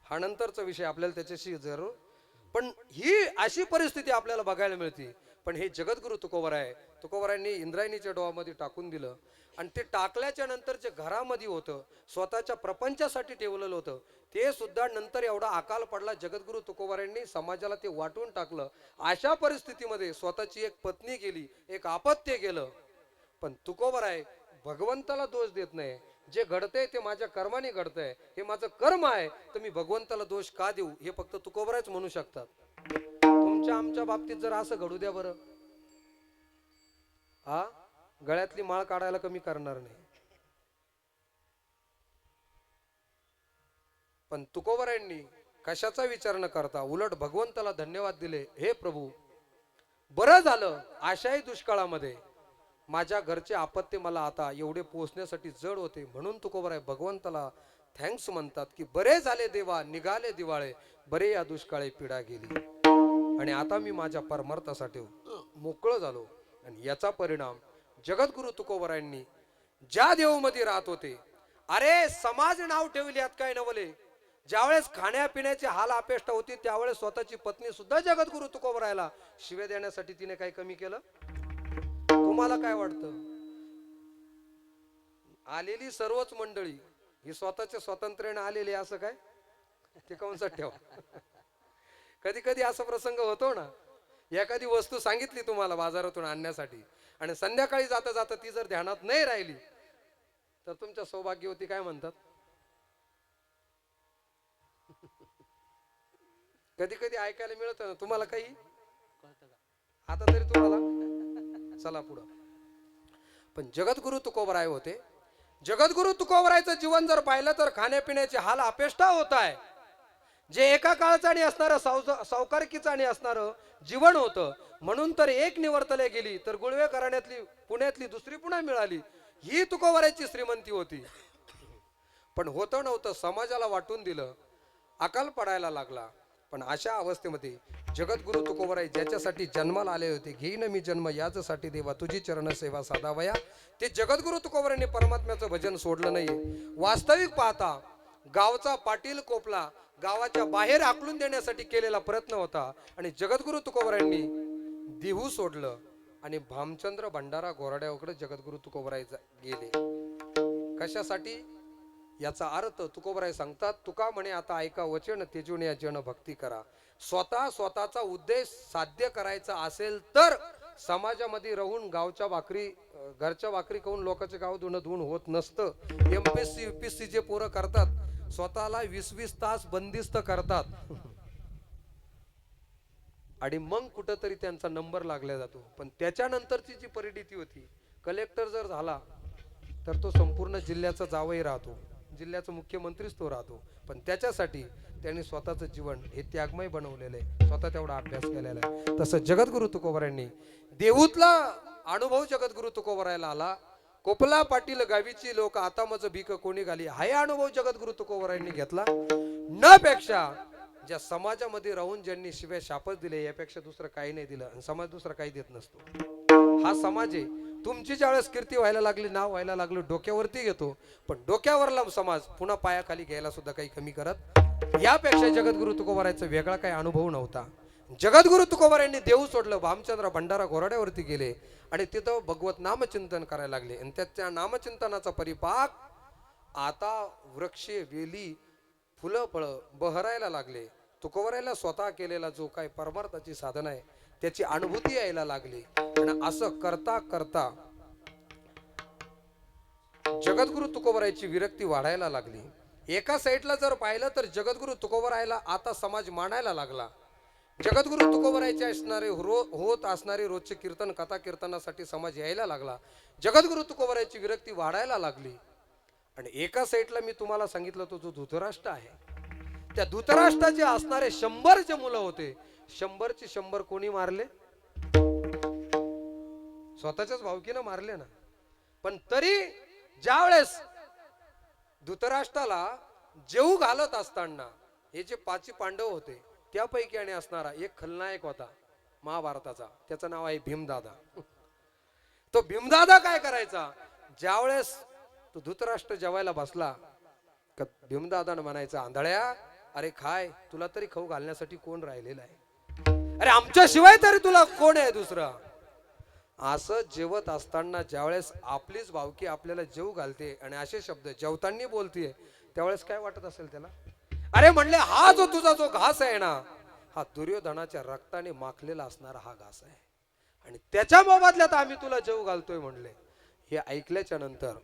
हा नंतरचा विषय, आपल्याला त्याच्याशी जरूर. पण ही अशी परिस्थिती आपल्याला बघायला मिळते. पण हे जगद्गुरु तुकोबरायांनी इंद्रायणीच्या डोहामध्ये टाकून दिलं. आणि ते टाकल्याच्या नंतर जे घरामध्ये होतं, स्वतःच्या प्रपंचासाठी ठेवलेलं होतं, ते सुद्धा नंतर एवढा अकाल पडला. जगद्गुरु तुकोबरायांनी समाजाला ते वाटून टाकलं. अशा परिस्थितीमध्ये स्वतःची एक पत्नी गेली, एक अपत्य गेलं. पण तुकोबराय भगवंताला दोष देत नाही. जे घडतंय ते माझ्या कर्माने घडतंय, हे माझं कर्म आहे, तर मी भगवंताला दोष का देऊ, हे फक्त तुकोबरायच म्हणू शकतात. तुमच्या आमच्या बाबतीत जर असं घडू द्या बरं, हा गळ्यातली माळ काढायला कमी करणार नाही. पण तुकोबरायांनी कशाचा विचार न करता उलट भगवंताला धन्यवाद दिले. हे प्रभू, बरं झालं आशाही दुष्काळामध्ये माझ्या घरचे आपत्ती मला आता एवढे पोहोचण्यासाठी जड होते, म्हणून तुकोबराय भगवंताला थँक्स म्हणतात की बरे झाले देवा, निघाले दिवाळे, बरे या दुष्काळी पीडा गेली आणि आता मी माझ्या परमार्थासाठी मोकळं झालो. आणि याचा परिणाम जगद्गुरु तुकोबरायांनी ज्या देवमध्ये राहत होते, अरे समाज नाव ठेवली यात काय नवले. ज्यावेळेस खाण्यापिण्याची हाल अपेष्टा होती त्यावेळेस स्वतःची पत्नी सुद्धा जगद्गुरु तुकोबरायला शिव्या देण्यासाठी तिने काही कमी केलं. तुम्हाला काय वाटतं, आलेली सर्वच मंडळी ही स्वतःच्या स्वातंत्र्याने आलेली असं काय ते कंसात ठेवा. कधी कधी असा प्रसंग होतो ना, एखादी वस्तू सांगितली तुम्हाला बाजारातून आणण्यासाठी आणि संध्याकाळी जाता जाता ती जर ध्यानात नाही राहिली तर तुमच्या सौभाग्यवती काय म्हणतात. कधी कधी ऐकायला मिळतं ना तुम्हाला काही. आता तरी तुम्हाला चला पुढं. पण जगद्गुरु तुकोबराय होते. जगद्गुरु तुकोबरायचं जीवन जर पाहिलं तर खाण्यापिण्याचे हाल अपेष्टा होत आहे. जे एका काळाचं आणि असणारं सावकारकीचं आणि असणारं जीवन होतं, म्हणून तर एक निवर्तले गेली तर गुळवे घराण्यातली पुण्यातली दुसरी पुन्हा मिळाली. ही तुकोबरायची श्रीमंती होती. पण होतं नव्हतं समाजाला वाटून दिलं, अकाल पडायला लागला. पण अशा अवस्थेमध्ये जगद्गुरु तुकोबराय ज्याच्यासाठी जन्माला आले होते, घेईन मी जन्म याचसाठी देवा तुझी चरण सेवा साधावया, ते जगद्गुरु तुकोबरायांनी परमात्म्याचं भजन सोडलं नाही. वास्तविक पाहता गावचा पाटील कोपला गावाच्या बाहेर आकलून देण्यासाठी केलेला प्रयत्न होता आणि जगद्गुरु तुकोबरायांनी देहू सोडलं आणि भामचंद्र भंडारा घोराड्याकडे जगद्गुरु तुकोबराय गेले. कशासाठी? याचा अर्थ तुकोबराय सांगतात, तुका म्हणे आता ऐका वचन तेजून या जन भक्ती करा. स्वतःचा उद्देश साध्य करायचा असेल तर समाजामध्ये राहून गावच्या भाकरी घरच्या भाकरी खाऊन लोकांचे गाव धुणं होत नसतं. एमपीएससी यूपीएससी जे पोरं करतात स्वतःला 20-20 तास बंदिस्त करतात आणि मग कुठंतरी त्यांचा नंबर लागला जातो. पण त्याच्यानंतरची जी परिणिती होती, कलेक्टर जर झाला तर तो संपूर्ण जिल्ह्याचा जावई राहतो, जिल्ह्याचा मुख्यमंत्रीच तो राहतो. पण त्याच्यासाठी त्यांनी स्वतःचं जीवन हे त्यागमय बनवलेलं आहे, स्वतः तेवढा अभ्यास केलेला आहे. तसं जगद्गुरु तुकोबरायांनी देहूतला अनुभव जगद्गुरु तुकोबरायला आला. कोपला पाटील गावीची लोक आता मज भीक कोणी घाली, हा अनुभव जगद्गुरु तुकोबरायांनी घेतला. न पेक्षा ज्या समाजामध्ये राहून ज्यांनी शिव्या शापच दिले यापेक्षा दुसरं काही नाही दिलं. आणि समाज दुसरं काही देत नसतो. हा समाज आहे. तुमची ज्यावेळेस कीर्ती व्हायला लागली, नाव व्हायला लागलं, डोक्यावरती घेतो, पण डोक्यावरला समाज पुन्हा पायाखाली घ्यायला सुद्धा काही कमी करत. यापेक्षा जगद्गुरु तुकोबरायचा वेगळा काही अनुभव नव्हता. जगद्गुरु तुकोबरायांनी देऊ सोडलं, भामचंद्र भंडारा घोराड्यावरती गेले आणि तिथं भगवत नामचिंतन करायला लागले. आणि त्या नामचिंतनाचा परिपाक आता वृक्षे वेली फुलं फळं बहरायला लागले. तुकोबरायला स्वतः केलेला जो काय परमार्थाची साधना आहे त्याची अनुभूती यायला लागली. आणि असं करता करता जगद्गुरु तुकोबरायची विरक्ती वाढायला लागली. एका साईडला जर पाहिलं तर जगद्गुरु तुकोबरायला आता समाज मानायला लागला. जगद्गुरु तुकोबरायचे असणारे होत असणारे रोजचे कीर्तन कथा कीर्तनासाठी समाज यायला लागला. जगद्गुरु तुकोबरायची विरक्ती वाढायला लागली. आणि एका साईडला मी तुम्हाला सांगितलं तो जो धृतराष्ट्र आहे, त्या धृतराष्ट्राचे असणारे 100 जे मुलं होते, 100चे 100 कोणी मारले? स्वतःच्याच भावकीनं मारले ना. पण तरी ज्यावेळेस धृतराष्ट्राला जेऊ घालत असताना हे जे 5 पांडव होते त्यापैकी आणि असणारा एक खलनायक होता महाभारताचा, त्याचं नाव आहे भीमदादा. तो भीमदादा काय करायचा, ज्यावेळेस तो धृतराष्ट्र जेवायला बसला का भीमदादानं म्हणायचा, आंधळ्या अरे खाय, तुला तरी खाऊ घालण्यासाठी कोण राहिलेला आहे? अरे आमच्याशिवाय तरी तुला कोण आहे दुसरं? असं जेवत असताना ज्यावेळेस आपलीच भावकी आपल्याला जेव घालते आणि असे शब्द जेवताना बोलतीये त्यावेळेस काय वाटत असेल त्याला? अरे म्हणले, हा जो तुझा जो घास आहे ना, हा दुर्योधनाच्या रक्ताने माखलेला असणारा हा घास आहे आणि त्याच्या मोबदल्यात आम्ही तुला जेव घालतोय म्हणले. हे ऐकल्याच्या नंतर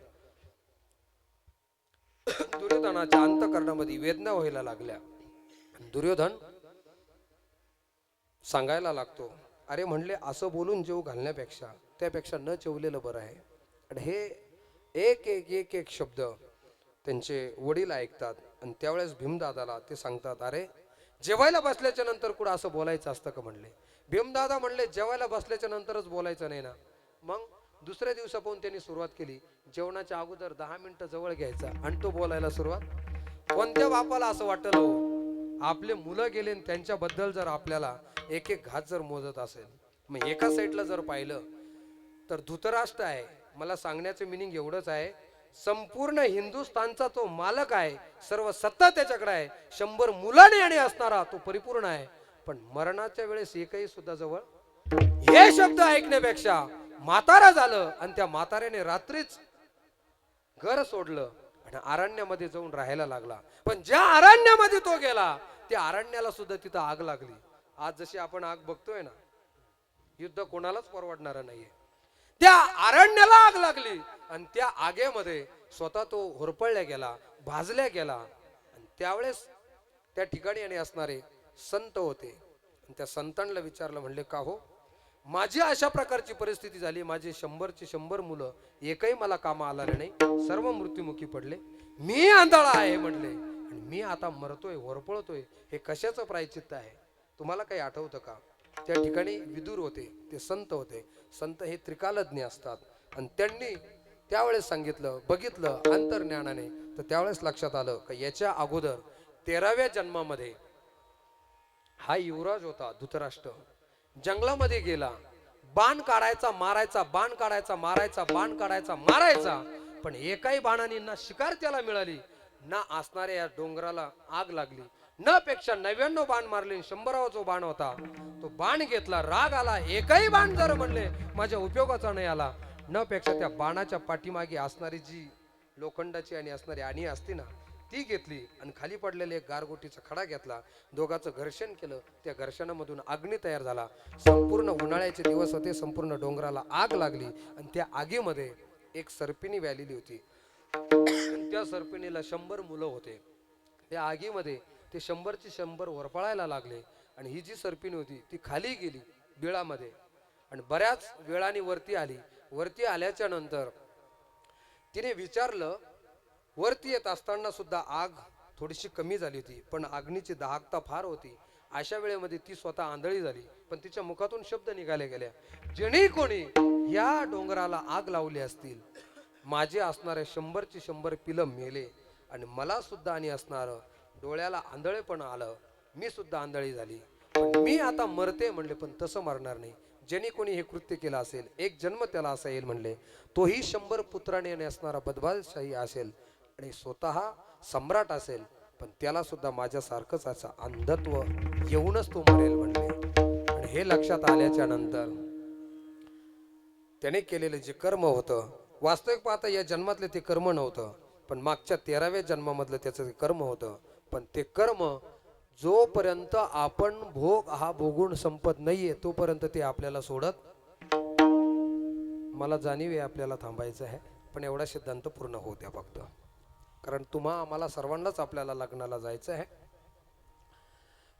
दुर्योधनाच्या अंतःकरणामध्ये वेदना व्हायला लागल्या. दुर्योधन सांगायला लागतो, अरे म्हणले असं बोलून जेव घालण्यापेक्षा त्यापेक्षा न जेवलेलं बरं आहे. आणि हे एक एक एक एक शब्द त्यांचे वडील ऐकतात आणि त्यावेळेस भीमदादाला ते सांगतात, अरे जेवायला बसल्याच्या नंतर कुठं असं बोलायचं असतं का म्हणले. भीमदादा म्हणले, जेवायला बसल्याच्या नंतरच बोलायचं नाही ना. मग दुसऱ्या दिवसापासून त्यांनी सुरुवात केली, जेवणाच्या अगोदर 10 मिनिटं जवळ घ्यायचा आणि तो बोलायला सुरुवात. कोणत्या बापाला असं वाटलं हो, आपले मुलं गेले आणि त्यांच्याबद्दल जर आपल्याला एक एक घात जर मोजत असेल. मग एका साईडला जर पाहिलं तर धृतराष्ट्र आहे. मला सांगण्याचं मिनिंग एवढंच आहे, संपूर्ण हिंदुस्थानचा तो मालक आहे, सर्व सत्ता त्याच्याकडे आहे, 100 मुलाने आणि असणारा तो परिपूर्ण आहे. पण मरणाच्या वेळेस एकही सुद्धा जवळ हे शब्द ऐकण्यापेक्षा म्हातारा झालं आणि त्या म्हाताऱ्याने रात्रीच घर सोडलं आणि अरण्यामध्ये जाऊन राहायला लागला. पण ज्या अरण्यामध्ये तो गेला त्या अरण्याला सुद्धा तिथं आग लागली. आज जशी आपण आग बघतोय ना, युद्ध कोणालाच परवडणार नाहीये. त्या अरण्याला आग लागली आणि त्या आगेमध्ये स्वतः तो होरपळल्या गेला, भाजल्या गेला. आणि त्यावेळेस त्या ठिकाणी आणि असणारे संत होते. त्या संतांना विचारलं, म्हणले का हो, माझी अशा प्रकारची परिस्थिती झाली, माझे 100चे 100 मुलं एकही मला कामा आले नाही, सर्व मृत्युमुखी पडले, मी आंधळा आहे म्हणले आणि मी आता मरतोय, होरपळतोय, हे कशाचं प्रायचित्त आहे? तुम्हाला काही आठवतं का? त्या ठिकाणी विदुर होते, ते संत होते. संत हे त्रिकालज्ञ असतात आणि त्यांनी त्यावेळेस सांगितलं, बघितलं अंतर्ज्ञानाने, तर त्यावेळेस लक्षात आलं की याच्या अगोदर 13व्या जन्मामध्ये हा युवराज होता धृतराष्ट्र. जंगलामध्ये गेला, बाण काढायचा मारायचा, बाण काढायचा मारायचा, बाण काढायचा मारायचा, पण एकाही बाणाने ना शिकार त्याला मिळाली ना असणाऱ्या या डोंगराला आग लागली. न पेक्षा 99 बाण मारले, 100वा जो बाण होता तो बाण घेतला. राग आला, एकही बाण जर म्हणले माझ्या उपयोगाचा नाही आला. न पेक्षा त्या बाणाच्या पाठीमागे असणारी जी लोखंडाची आणि असणारी आणि असती ना ती घेतली आणि खाली पडलेले एक गारगोटीचा खडा घेतला. दोघांचं घर्षण केलं. त्या घर्षणामधून अग्नी तयार झाला. संपूर्ण उन्हाळ्याचे दिवस होते. संपूर्ण डोंगराला आग लागली आणि त्या आगीमध्ये एक सर्पिणी व्यालेली होती. त्या सर्पिणीला 100 मुलं होते. त्या आगीमध्ये ते 100ची 100 वरपळायला लागले आणि ही जी सर्पिणी होती ती खाली गेली बिळामध्ये आणि बऱ्याच वेळाने वरती आली. वरती आल्याच्या नंतर तिने विचारलं, वरती येत असताना सुद्धा आग थोडीशी कमी झाली होती पण अग्नीची दाहकता फार होती. अशा वेळेमध्ये ती स्वतः आंधळी झाली पण तिच्या मुखातून शब्द निघाले गेले, जेणे कोणी या डोंगराला आग लावली असतील माझे असणारे 100ची 100 पिलं मेले आणि मला सुद्धा आणि असणार डोळ्याला आंधळेपण आलं. मी सुद्धा आंधळी झाली पण मी आता मरते म्हणले. पण तसं मरणार नाही. ज्यांनी कोणी हे कृत्य केलं असेल एक जन्म त्याला असा येईल म्हणले. तोही 100 पुत्राने असणारा बदबादशाही असेल आणि स्वतः सम्राट असेल पण त्याला सुद्धा माझ्यासारखंच असं अंधत्व येऊनच तो मरेल म्हणले. आणि हे लक्षात आल्याच्या नंतर त्याने केलेलं जे कर्म होतं, वास्तविक पाहता या जन्मातले ते कर्म नव्हतं पण मागच्या 13व्या जन्मामधलं त्याचं ते कर्म होतं. पण ते कर्म जोपर्यंत आपण भोग हा भोगून संपत नाहीये तोपर्यंत ते आपल्याला सोडत. मला जाणीव आहे आपल्याला थांबायचं आहे पण एवढा सिद्धांत पूर्ण होऊ द्या फक्त. कारण आम्हाला सर्वांनाच आपल्याला लग्नाला जायचं आहे.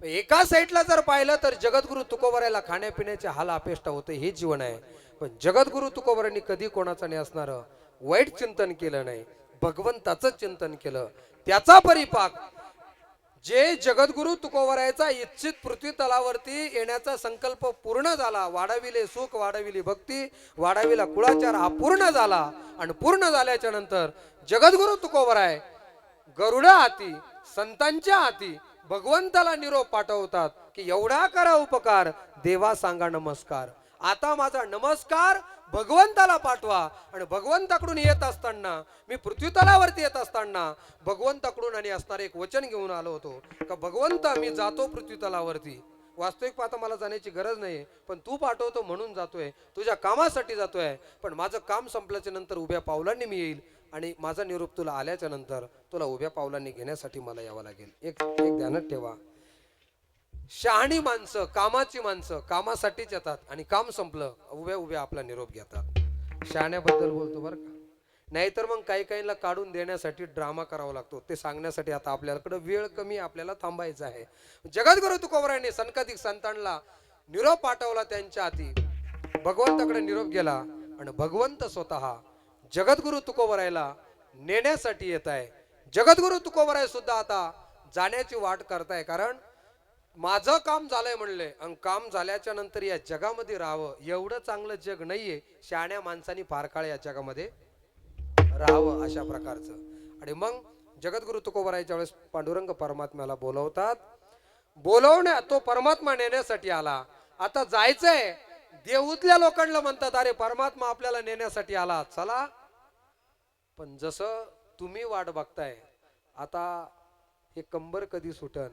एका साईडला जर पाहिलं तर जगद्गुरु तुकोबरायला खाण्यापिण्याचे हाल अपेष्टा होते हे जीवन आहे. पण जगद्गुरु तुकोबरांनी कधी कोणाचं नाही असणार वाईट चिंतन केलं नाही. भगवंताचं चिंतन केलं. त्याचा परिपाक जे जगद्गुरु तुकोबरायचा इच्छित पृथ्वी तलावरती येण्याचा संकल्प पूर्ण झाला. वाढविले सुख, वाढविली भक्ती, वाढविला कुळाचार हा पूर्ण झाला. आणि पूर्ण झाल्याच्या नंतर जगद्गुरु तुकोबराय गरुडा हाती संतांच्या हाती भगवंताला निरोप पाठवतात की एवढा करा उपकार देवा सांगा नमस्कार. आता माझा नमस्कार भगवंताला पाठवा. आणि भगवंताकडून येत असताना मी पृथ्वी तलावरती येत असताना भगवंताकडून आणि असणारे एक वचन घेऊन आलो होतो का भगवंता मी जातो पृथ्वी तलावरती. वास्तविक पाहता मला जाण्याची गरज नाही पण तू पाठवतो म्हणून जातोय. तुझ्या कामासाठी जातोय. पण माझं काम संपल्याच्या नंतर उभ्या पावलांनी मी येईल आणि माझा निरोप तुला आल्याच्या नंतर तुला उभ्या पावलांनी घेण्यासाठी मला यावं लागेल. एक ध्यानात ठेवा, शहाणी माणसं कामाची माणसं कामासाठीच येतात आणि काम संपलं उभ्या उभ्या आपला निरोप घेतात. शहाण्याबद्दल बोलतो बरं का. नाहीतर मग काही काहींना काढून देण्यासाठी ड्रामा करावा लागतो. ते सांगण्यासाठी आता आपल्याकडे वेळ कमी, आपल्याला थांबायचं आहे. जगद्गुरु तुकोबरायांनी सनकाधिक संतांना निरोप पाठवला. त्यांच्या हाती भगवंताकडे निरोप गेला आणि भगवंत स्वतः जगद्गुरु तुकोबरायला नेण्यासाठी येत आहे. जगद्गुरु तुकोबराय सुद्धा आता जाण्याची वाट करताय. कारण माझं काम झालंय म्हणले आणि काम झाल्याच्या नंतर या जगामध्ये राहावं. एवढं चांगलं जग नाहीये. शहाण्या माणसांनी फार काळ या जगामध्ये राहावं अशा प्रकारचं. आणि मग जगद्गुरु तुकोबरायच्या वेळेस पांडुरंग परमात्म्याला बोलवतात. बोलवण्या तो परमात्मा नेण्यासाठी आला. आता जायचंय. देऊतल्या लोकांना म्हणतात अरे परमात्मा आपल्याला नेण्यासाठी आला चला. पण जसं तुम्ही वाट बघताय आता हे कंबर कधी सुटन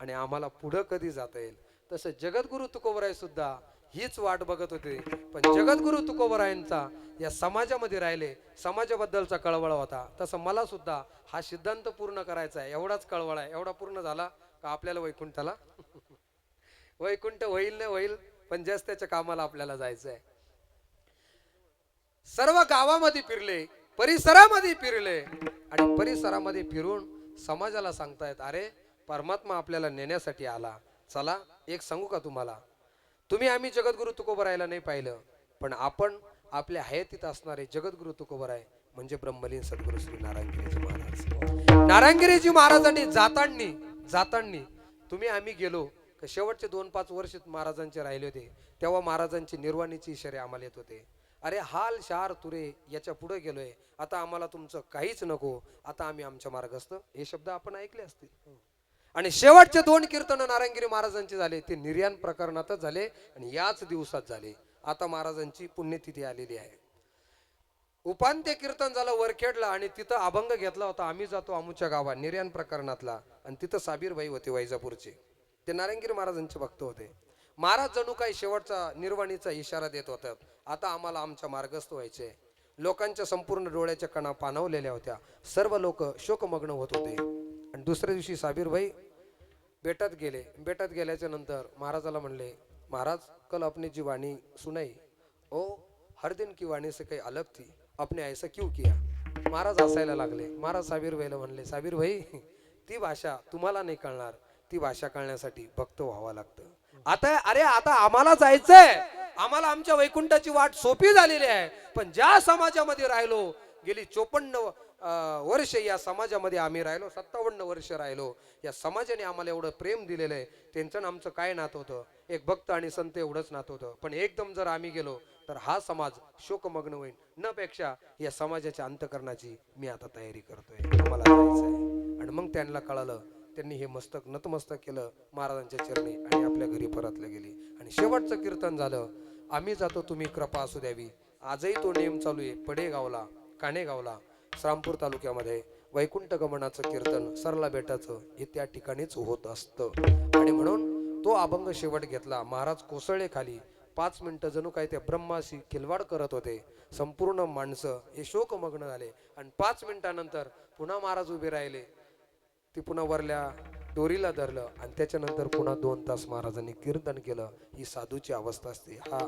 आणि आम्हाला पुढं कधी जाता येईल तसं जगद्गुरु तुकोबराय सुद्धा हीच वाट बघत होते. पण जगद्गुरु तुकोबरायांचा या समाजामध्ये राहिले समाजाबद्दलचा कळवळा होता. तसं मला सुद्धा हा सिद्धांत पूर्ण करायचा आहे. एवढाच कळवळा आहे. एवढा पूर्ण झाला का आपल्याला वैकुंठाला वैकुंठ होईल नाही होईल पण जास्त त्याच्या कामाला आपल्याला जायचं आहे. सर्व गावामध्ये फिरले, परिसरामध्ये फिरले आणि परिसरामध्ये फिरून समाजाला सांगतायत अरे परमात्मा आपल्याला नेण्यासाठी आला. चला एक सांगू का तुम्हाला, तुम्ही आम्ही जगद्गुरु तुकोबरायला नाही पाहिलं पण आपण आपल्या हयातीत असणारे जगद्गुरु तुकोबराय म्हणजे ब्रह्मलीन सद्गुरु श्री नारायणगिरीजी महाराज. नारायणगिरीजी महाराजांनी जातांनी तुम्ही आम्ही गेलो शेवटचे 2-5 वर्ष महाराजांचे राहिले होते तेव्हा महाराजांची निर्वाणीची इशारे आम्हाला येत होते. अरे हाल शार तुरे याच्या पुढे गेलोय. आता आम्हाला तुमचं काहीच नको. आता आम्ही आमच्या मार्गस्थ. हे शब्द आपण ऐकले असतील. आणि शेवटचे 2 कीर्तन नारायणगिरी महाराजांचे झाले ते निर्याण प्रकरणातच झाले आणि याच दिवसात झाले. आता महाराजांची पुण्यतिथी आलेली आहे. उपांत्य कीर्तन झालं वरखेडला आणि तिथं अभंग घेतला होता आम्ही जातो आमुच्या गावात निर्याण प्रकरणातला. आणि तिथं साबीरबाई होते वैजापूरचे, ते नारायणगिरी महाराजांचे भक्त होते. महाराज जणू काही शेवटचा निर्वाणीचा इशारा देत होतात, आता आम्हाला आमच्या मार्गस्थ व्हायचे. लोकांच्या संपूर्ण डोळ्याच्या कणा पाणवलेल्या होत्या, सर्व लोक शोकमग्न होत होते. आणि दुसऱ्या दिवशी साबीरबाई बेटात गेले. बेटात गेल्याच्या नंतर महाराजाला म्हणले, महाराज कल अपनी जी वाणी सुनाई ओ हर दिन की वाणी से काही अलग थी, आपने ऐसा क्यों किया. महाराज हसायला लागले. महाराज साबीरबाईला म्हणले, साबीरबाई ती भाषा तुम्हाला नाही कळणार, ती भाषा कळण्यासाठी भक्त व्हावं लागतं. आता आम्हाला जायचंय, आम्हाला आमच्या वैकुंठाची वाट सोपी झालेली आहे. पण ज्या समाजामध्ये राहिलो, गेली 54 वर्ष या समाजामध्ये आम्ही राहिलो, 57 वर्ष राहिलो, या समाजाने आम्हाला एवढं प्रेम दिलेलं आहे. त्यांचं आमचं काय नातं होतं, एक भक्त आणि संत एवढंच नातं होतं. पण एकदम जर आम्ही गेलो तर हा समाज शोकमग्न होईल. न पेक्षा या समाजाच्या अंतकरणाची मी आता तयारी करतोय, आम्हाला जायचंय. आणि मग त्यांना कळालं, त्यांनी हे मस्तक नतमस्तक केलं महाराजांच्या चरणी आणि आपल्या घरी परतले गेली. आणि शेवटचं कीर्तन झालं, आम्ही जातो तुम्ही कृपा असू द्यावी. आजही तो नेम चालू आहे. पडेगावला, काणेगावला, श्रामपूर तालुक्यामध्ये वैकुंठ गमनाचं कीर्तन सरला बेटाचं हे त्या ठिकाणीच होत असतं. आणि म्हणून तो अभंग शेवट घेतला. महाराज कोसळले खाली. 5 मिनिटं जणू काय त्या ब्रह्माशी खिलवाड करत होते. संपूर्ण माणसं हे शोकमग्न झाले. आणि 5 मिनिटानंतर पुन्हा महाराज उभे राहिले. ती पुन्हा वरल्या दोरीला धरलं आणि त्याच्यानंतर पुन्हा 2 तास महाराजांनी कीर्तन केलं. ही साधूची अवस्था असते, हा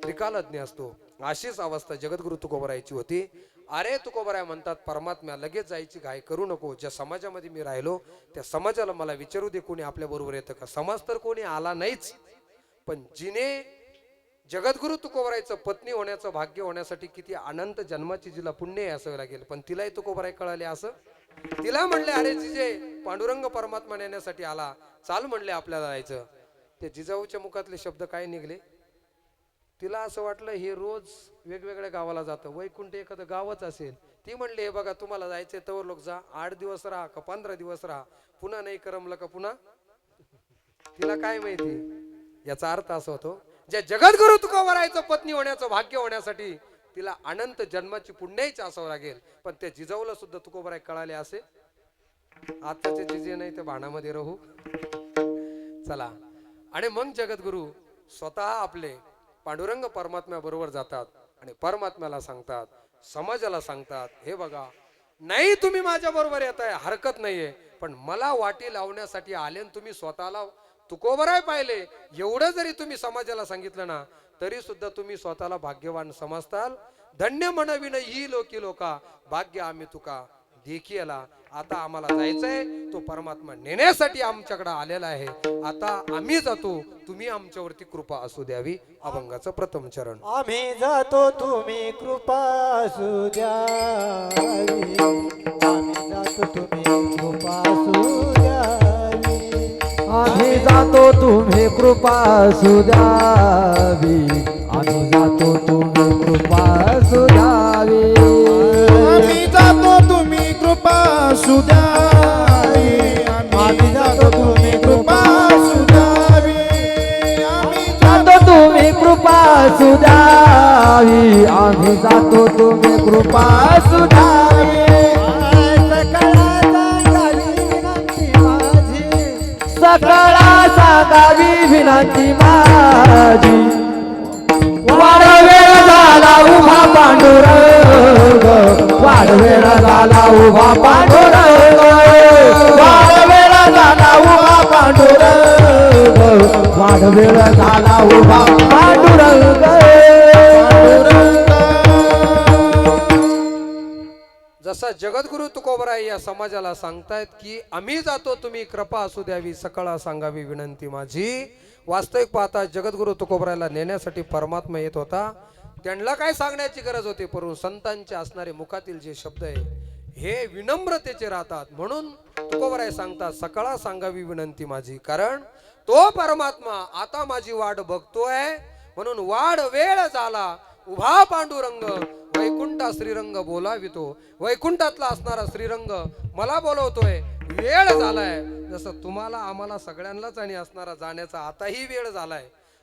त्रिकालज्ञ असतो. अशीच अवस्था जगद्गुरु तुकोबरायची होती. अरे तुकोबराय म्हणतात, परमात्म्या लगेच जायची घाई करू नको. ज्या समाजामध्ये मी राहिलो त्या समाजाला मला विचारू दे, कोणी आपल्या बरोबर येतं का. समाज तर कोणी आला नाहीच, पण जिने जगद्गुरु तुकोबरायचं पत्नी होण्याचं भाग्य होण्यासाठी किती अनंत जन्माची जिला पुण्य असावे लागेल, पण तिलाही तुकोबराय कळाले. असं तिला म्हणले, अरे जिजे पांडुरंग परमात्मा नेण्यासाठी आला, चाल म्हणले आपल्याला जायचं. ते जिजाऊच्या मुखातले शब्द काय निघले, तिला असं वाटलं हे रोज वेगवेगळ्या गावाला जातं, वैकुंठ एखादं गावच असेल. ती म्हणली, हे बघा तुम्हाला जायचंय तवर लोक जा, 8 दिवस राहा का 15 दिवस राहा, पुन्हा नाही करमलं का पुन्हा. तिला काय माहिती, याचा अर्थ असा होतो, ज्या जगद्गुरु तुकोबरायचं पत्नी होण्याचं भाग्य होण्यासाठी तिला अनंत जन्माची पुण्याच असावं लागेल. पण त्या जिजाऊला सुद्धा तुकोबराय कळाले असे. आताचे जिजे नाही ते भाणामध्ये राहू. चला. आणि मग जगद्गुरु स्वतः आपले पांडुरंग परमात्म्या बरोबर जातात आणि परमात्म्याला सांगतात, समाजाला सांगतात, हे बघा नाही तुम्ही माझ्या बरोबर येताय हरकत नाहीये, पण मला वाटी लावण्यासाठी आले आणि तुम्ही स्वतःला तुकोबराय पाहिले, एवढं जरी तुम्ही समाजाला सांगितलं ना, तरी सुद्धा तुम्ही स्वतःला भाग्यवान समजताल. धन्य म्हणविन ही लोकी लोका, भाग्य आम्ही तुका देखीला. आता आम्हाला जायचंय, तो परमात्मा नेण्यासाठी आमच्याकडे आलेला आहे. आता आम्ही जातो, तुम्ही आमच्यावरती कृपा असू द्यावी. अभंगाचं प्रथम चरण. आम्ही जातो तुम्ही कृपा असू द्यावी, आम्ही जातो तुम्ही कृपा असू द्यावी, आम्ही जातो तुम्ही कृपा असू द्यावी, आम्ही जातो तुम्ही कृपा असू द्यावी, आम्ही जातो तुम्ही कृपा असू द्यावी, आम्ही जातो तुम्ही कृपा असू द्यावी, आम्ही जातो तुम्ही कृपा असू द्यावी, आम्ही जातो तुम्ही कृपा असू द्यावी. सकळा सांगावी विनंती माझी, वाढवेळ झाला उभा पांडुरंग, वाढवेळ झाला उभा पांडुरंग, वाढवेळ झाला उभा पांडुरंग, वाढवेळ झाला उभा पांडुरंग. जसा जगद्गुरु तुकोबराय या समाजाला सांगतायत की आम्ही जातो तुम्ही कृपा असू द्यावी, सकळा सांगावी विनंती माझी. वास्तविक पाहता जगद्गुरु तुकोबरायला नेण्यासाठी परमात्मा येत होता. त्यांना काय सांगण्याची गरज होती, परंतु संतांचे असणारे मुखातील जे शब्द आहे हे विनम्रतेचे राहतात. म्हणून तुकोबराय सांगतात, सकळा सांगावी विनंती माझी, कारण तो परमात्मा आता माझी वाट बघतोय. म्हणून वाढ वेळ झाला उभा पांडुरंग, वैकुंठा श्रीरंग बोलावितो. वैकुंठातला असणारा श्रीरंग मला बोलवतोय, वेळ झालाय. जसं तुम्हाला आम्हाला सगळ्यांनाच आणि असणारा जाण्याचा आताही वेळ झालाय.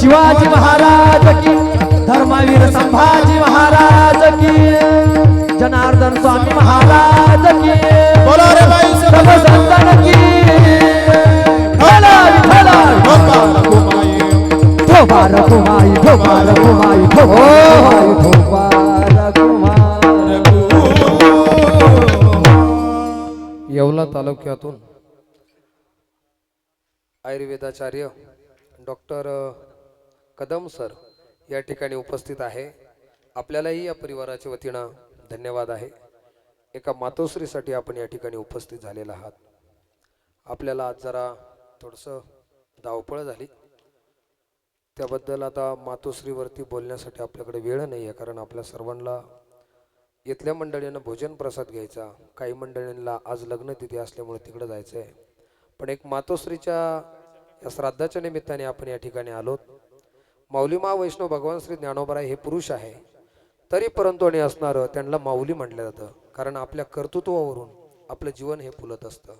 शिवाजी महाराज की, धर्मवीर संभाजी महाराज की, जनार्दन स्वामी महाराज की, बोला रे बाई सर्व संतान की. विठ्ठला, विठ्ठला. धोबा रघुमाई धोबा रघुमाई, धोबा रघुमाई, धोबा रघुमाई. येवला तालुक्यातून आयुर्वेदाचार्य डॉक्टर कदम सर या ठिकाणी उपस्थित आहे. आपल्यालाही या परिवाराच्या वतीनं धन्यवाद आहे. एका मातोश्रीसाठी आपण या ठिकाणी उपस्थित झालेला आहात. आपल्याला आज जरा थोडंसं धावपळ झाली, त्याबद्दल आता मातोश्रीवरती बोलण्यासाठी आपल्याकडे वेळ नाही आहे, कारण आपल्या सर्वांना इथल्या मंडळींना भोजन प्रसाद घ्यायचा, काही मंडळींना आज लग्नतिथी असल्यामुळे तिकडे जायचं आहे. पण एक मातोश्रीच्या या श्राद्धाच्या निमित्ताने आपण या ठिकाणी आलोत. माऊलीमा वैष्णव भगवान श्री ज्ञानोबराय हे पुरुष आहे, तरी परंतु आणि असणारं त्यांना माऊली म्हटलं जातं, कारण आपल्या कर्तृत्वावरून आपलं जीवन हे फुलत असतं.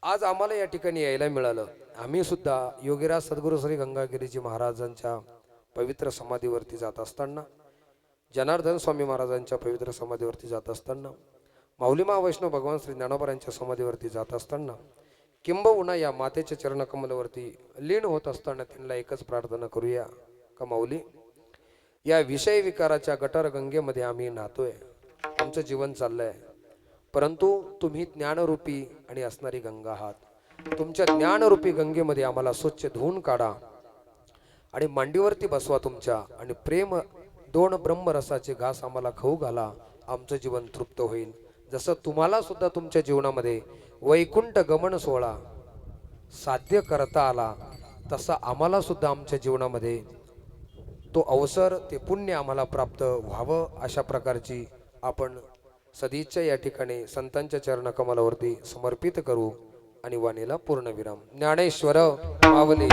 आज आम्हाला या ठिकाणी यायला मिळालं. आम्ही सुद्धा योगीराज सद्गुरू श्री गंगागिरीजी महाराजांच्या पवित्र समाधीवरती जात असताना, जनार्दन स्वामी महाराजांच्या पवित्र समाधीवरती जात असताना, माऊलीमा वैष्णव भगवान श्री ज्ञानोबरायांच्या समाधीवरती जात असताना, किंबहुना या मातेच्या चरणकमलावरती लीन होत असताना त्यांना एकच प्रार्थना करूया का, माऊली, या विषय विकाराच्या गटार गंगेमध्ये आम्ही नाहतोय, आमचं जीवन चाललंय, परंतु तुम्ही ज्ञानरूपी आणि असणारी गंगा आहात. तुमच्या ज्ञानरूपी गंगेमध्ये आम्हाला स्वच्छ धुवून काढा आणि मांडीवरती बसवा तुमच्या, आणि प्रेम दोन ब्रह्मरसाचे घास आम्हाला खाऊ घाला. आमचं जीवन तृप्त होईल. जसं तुम्हाला सुद्धा तुमच्या जीवनामध्ये वैकुंठ गमन सोहळा साध्य करता आला, तसा आम्हाला सुद्धा आमच्या जीवनामध्ये तो अवसर, ते पुण्य आम्हाला प्राप्त व्हावं, अशा प्रकारची आपण सदिच्छा या ठिकाणी संतांच्या चरणकमलावरती समर्पित करू आणि वाणीला पूर्णविराम. ज्ञानेश्वर मावली.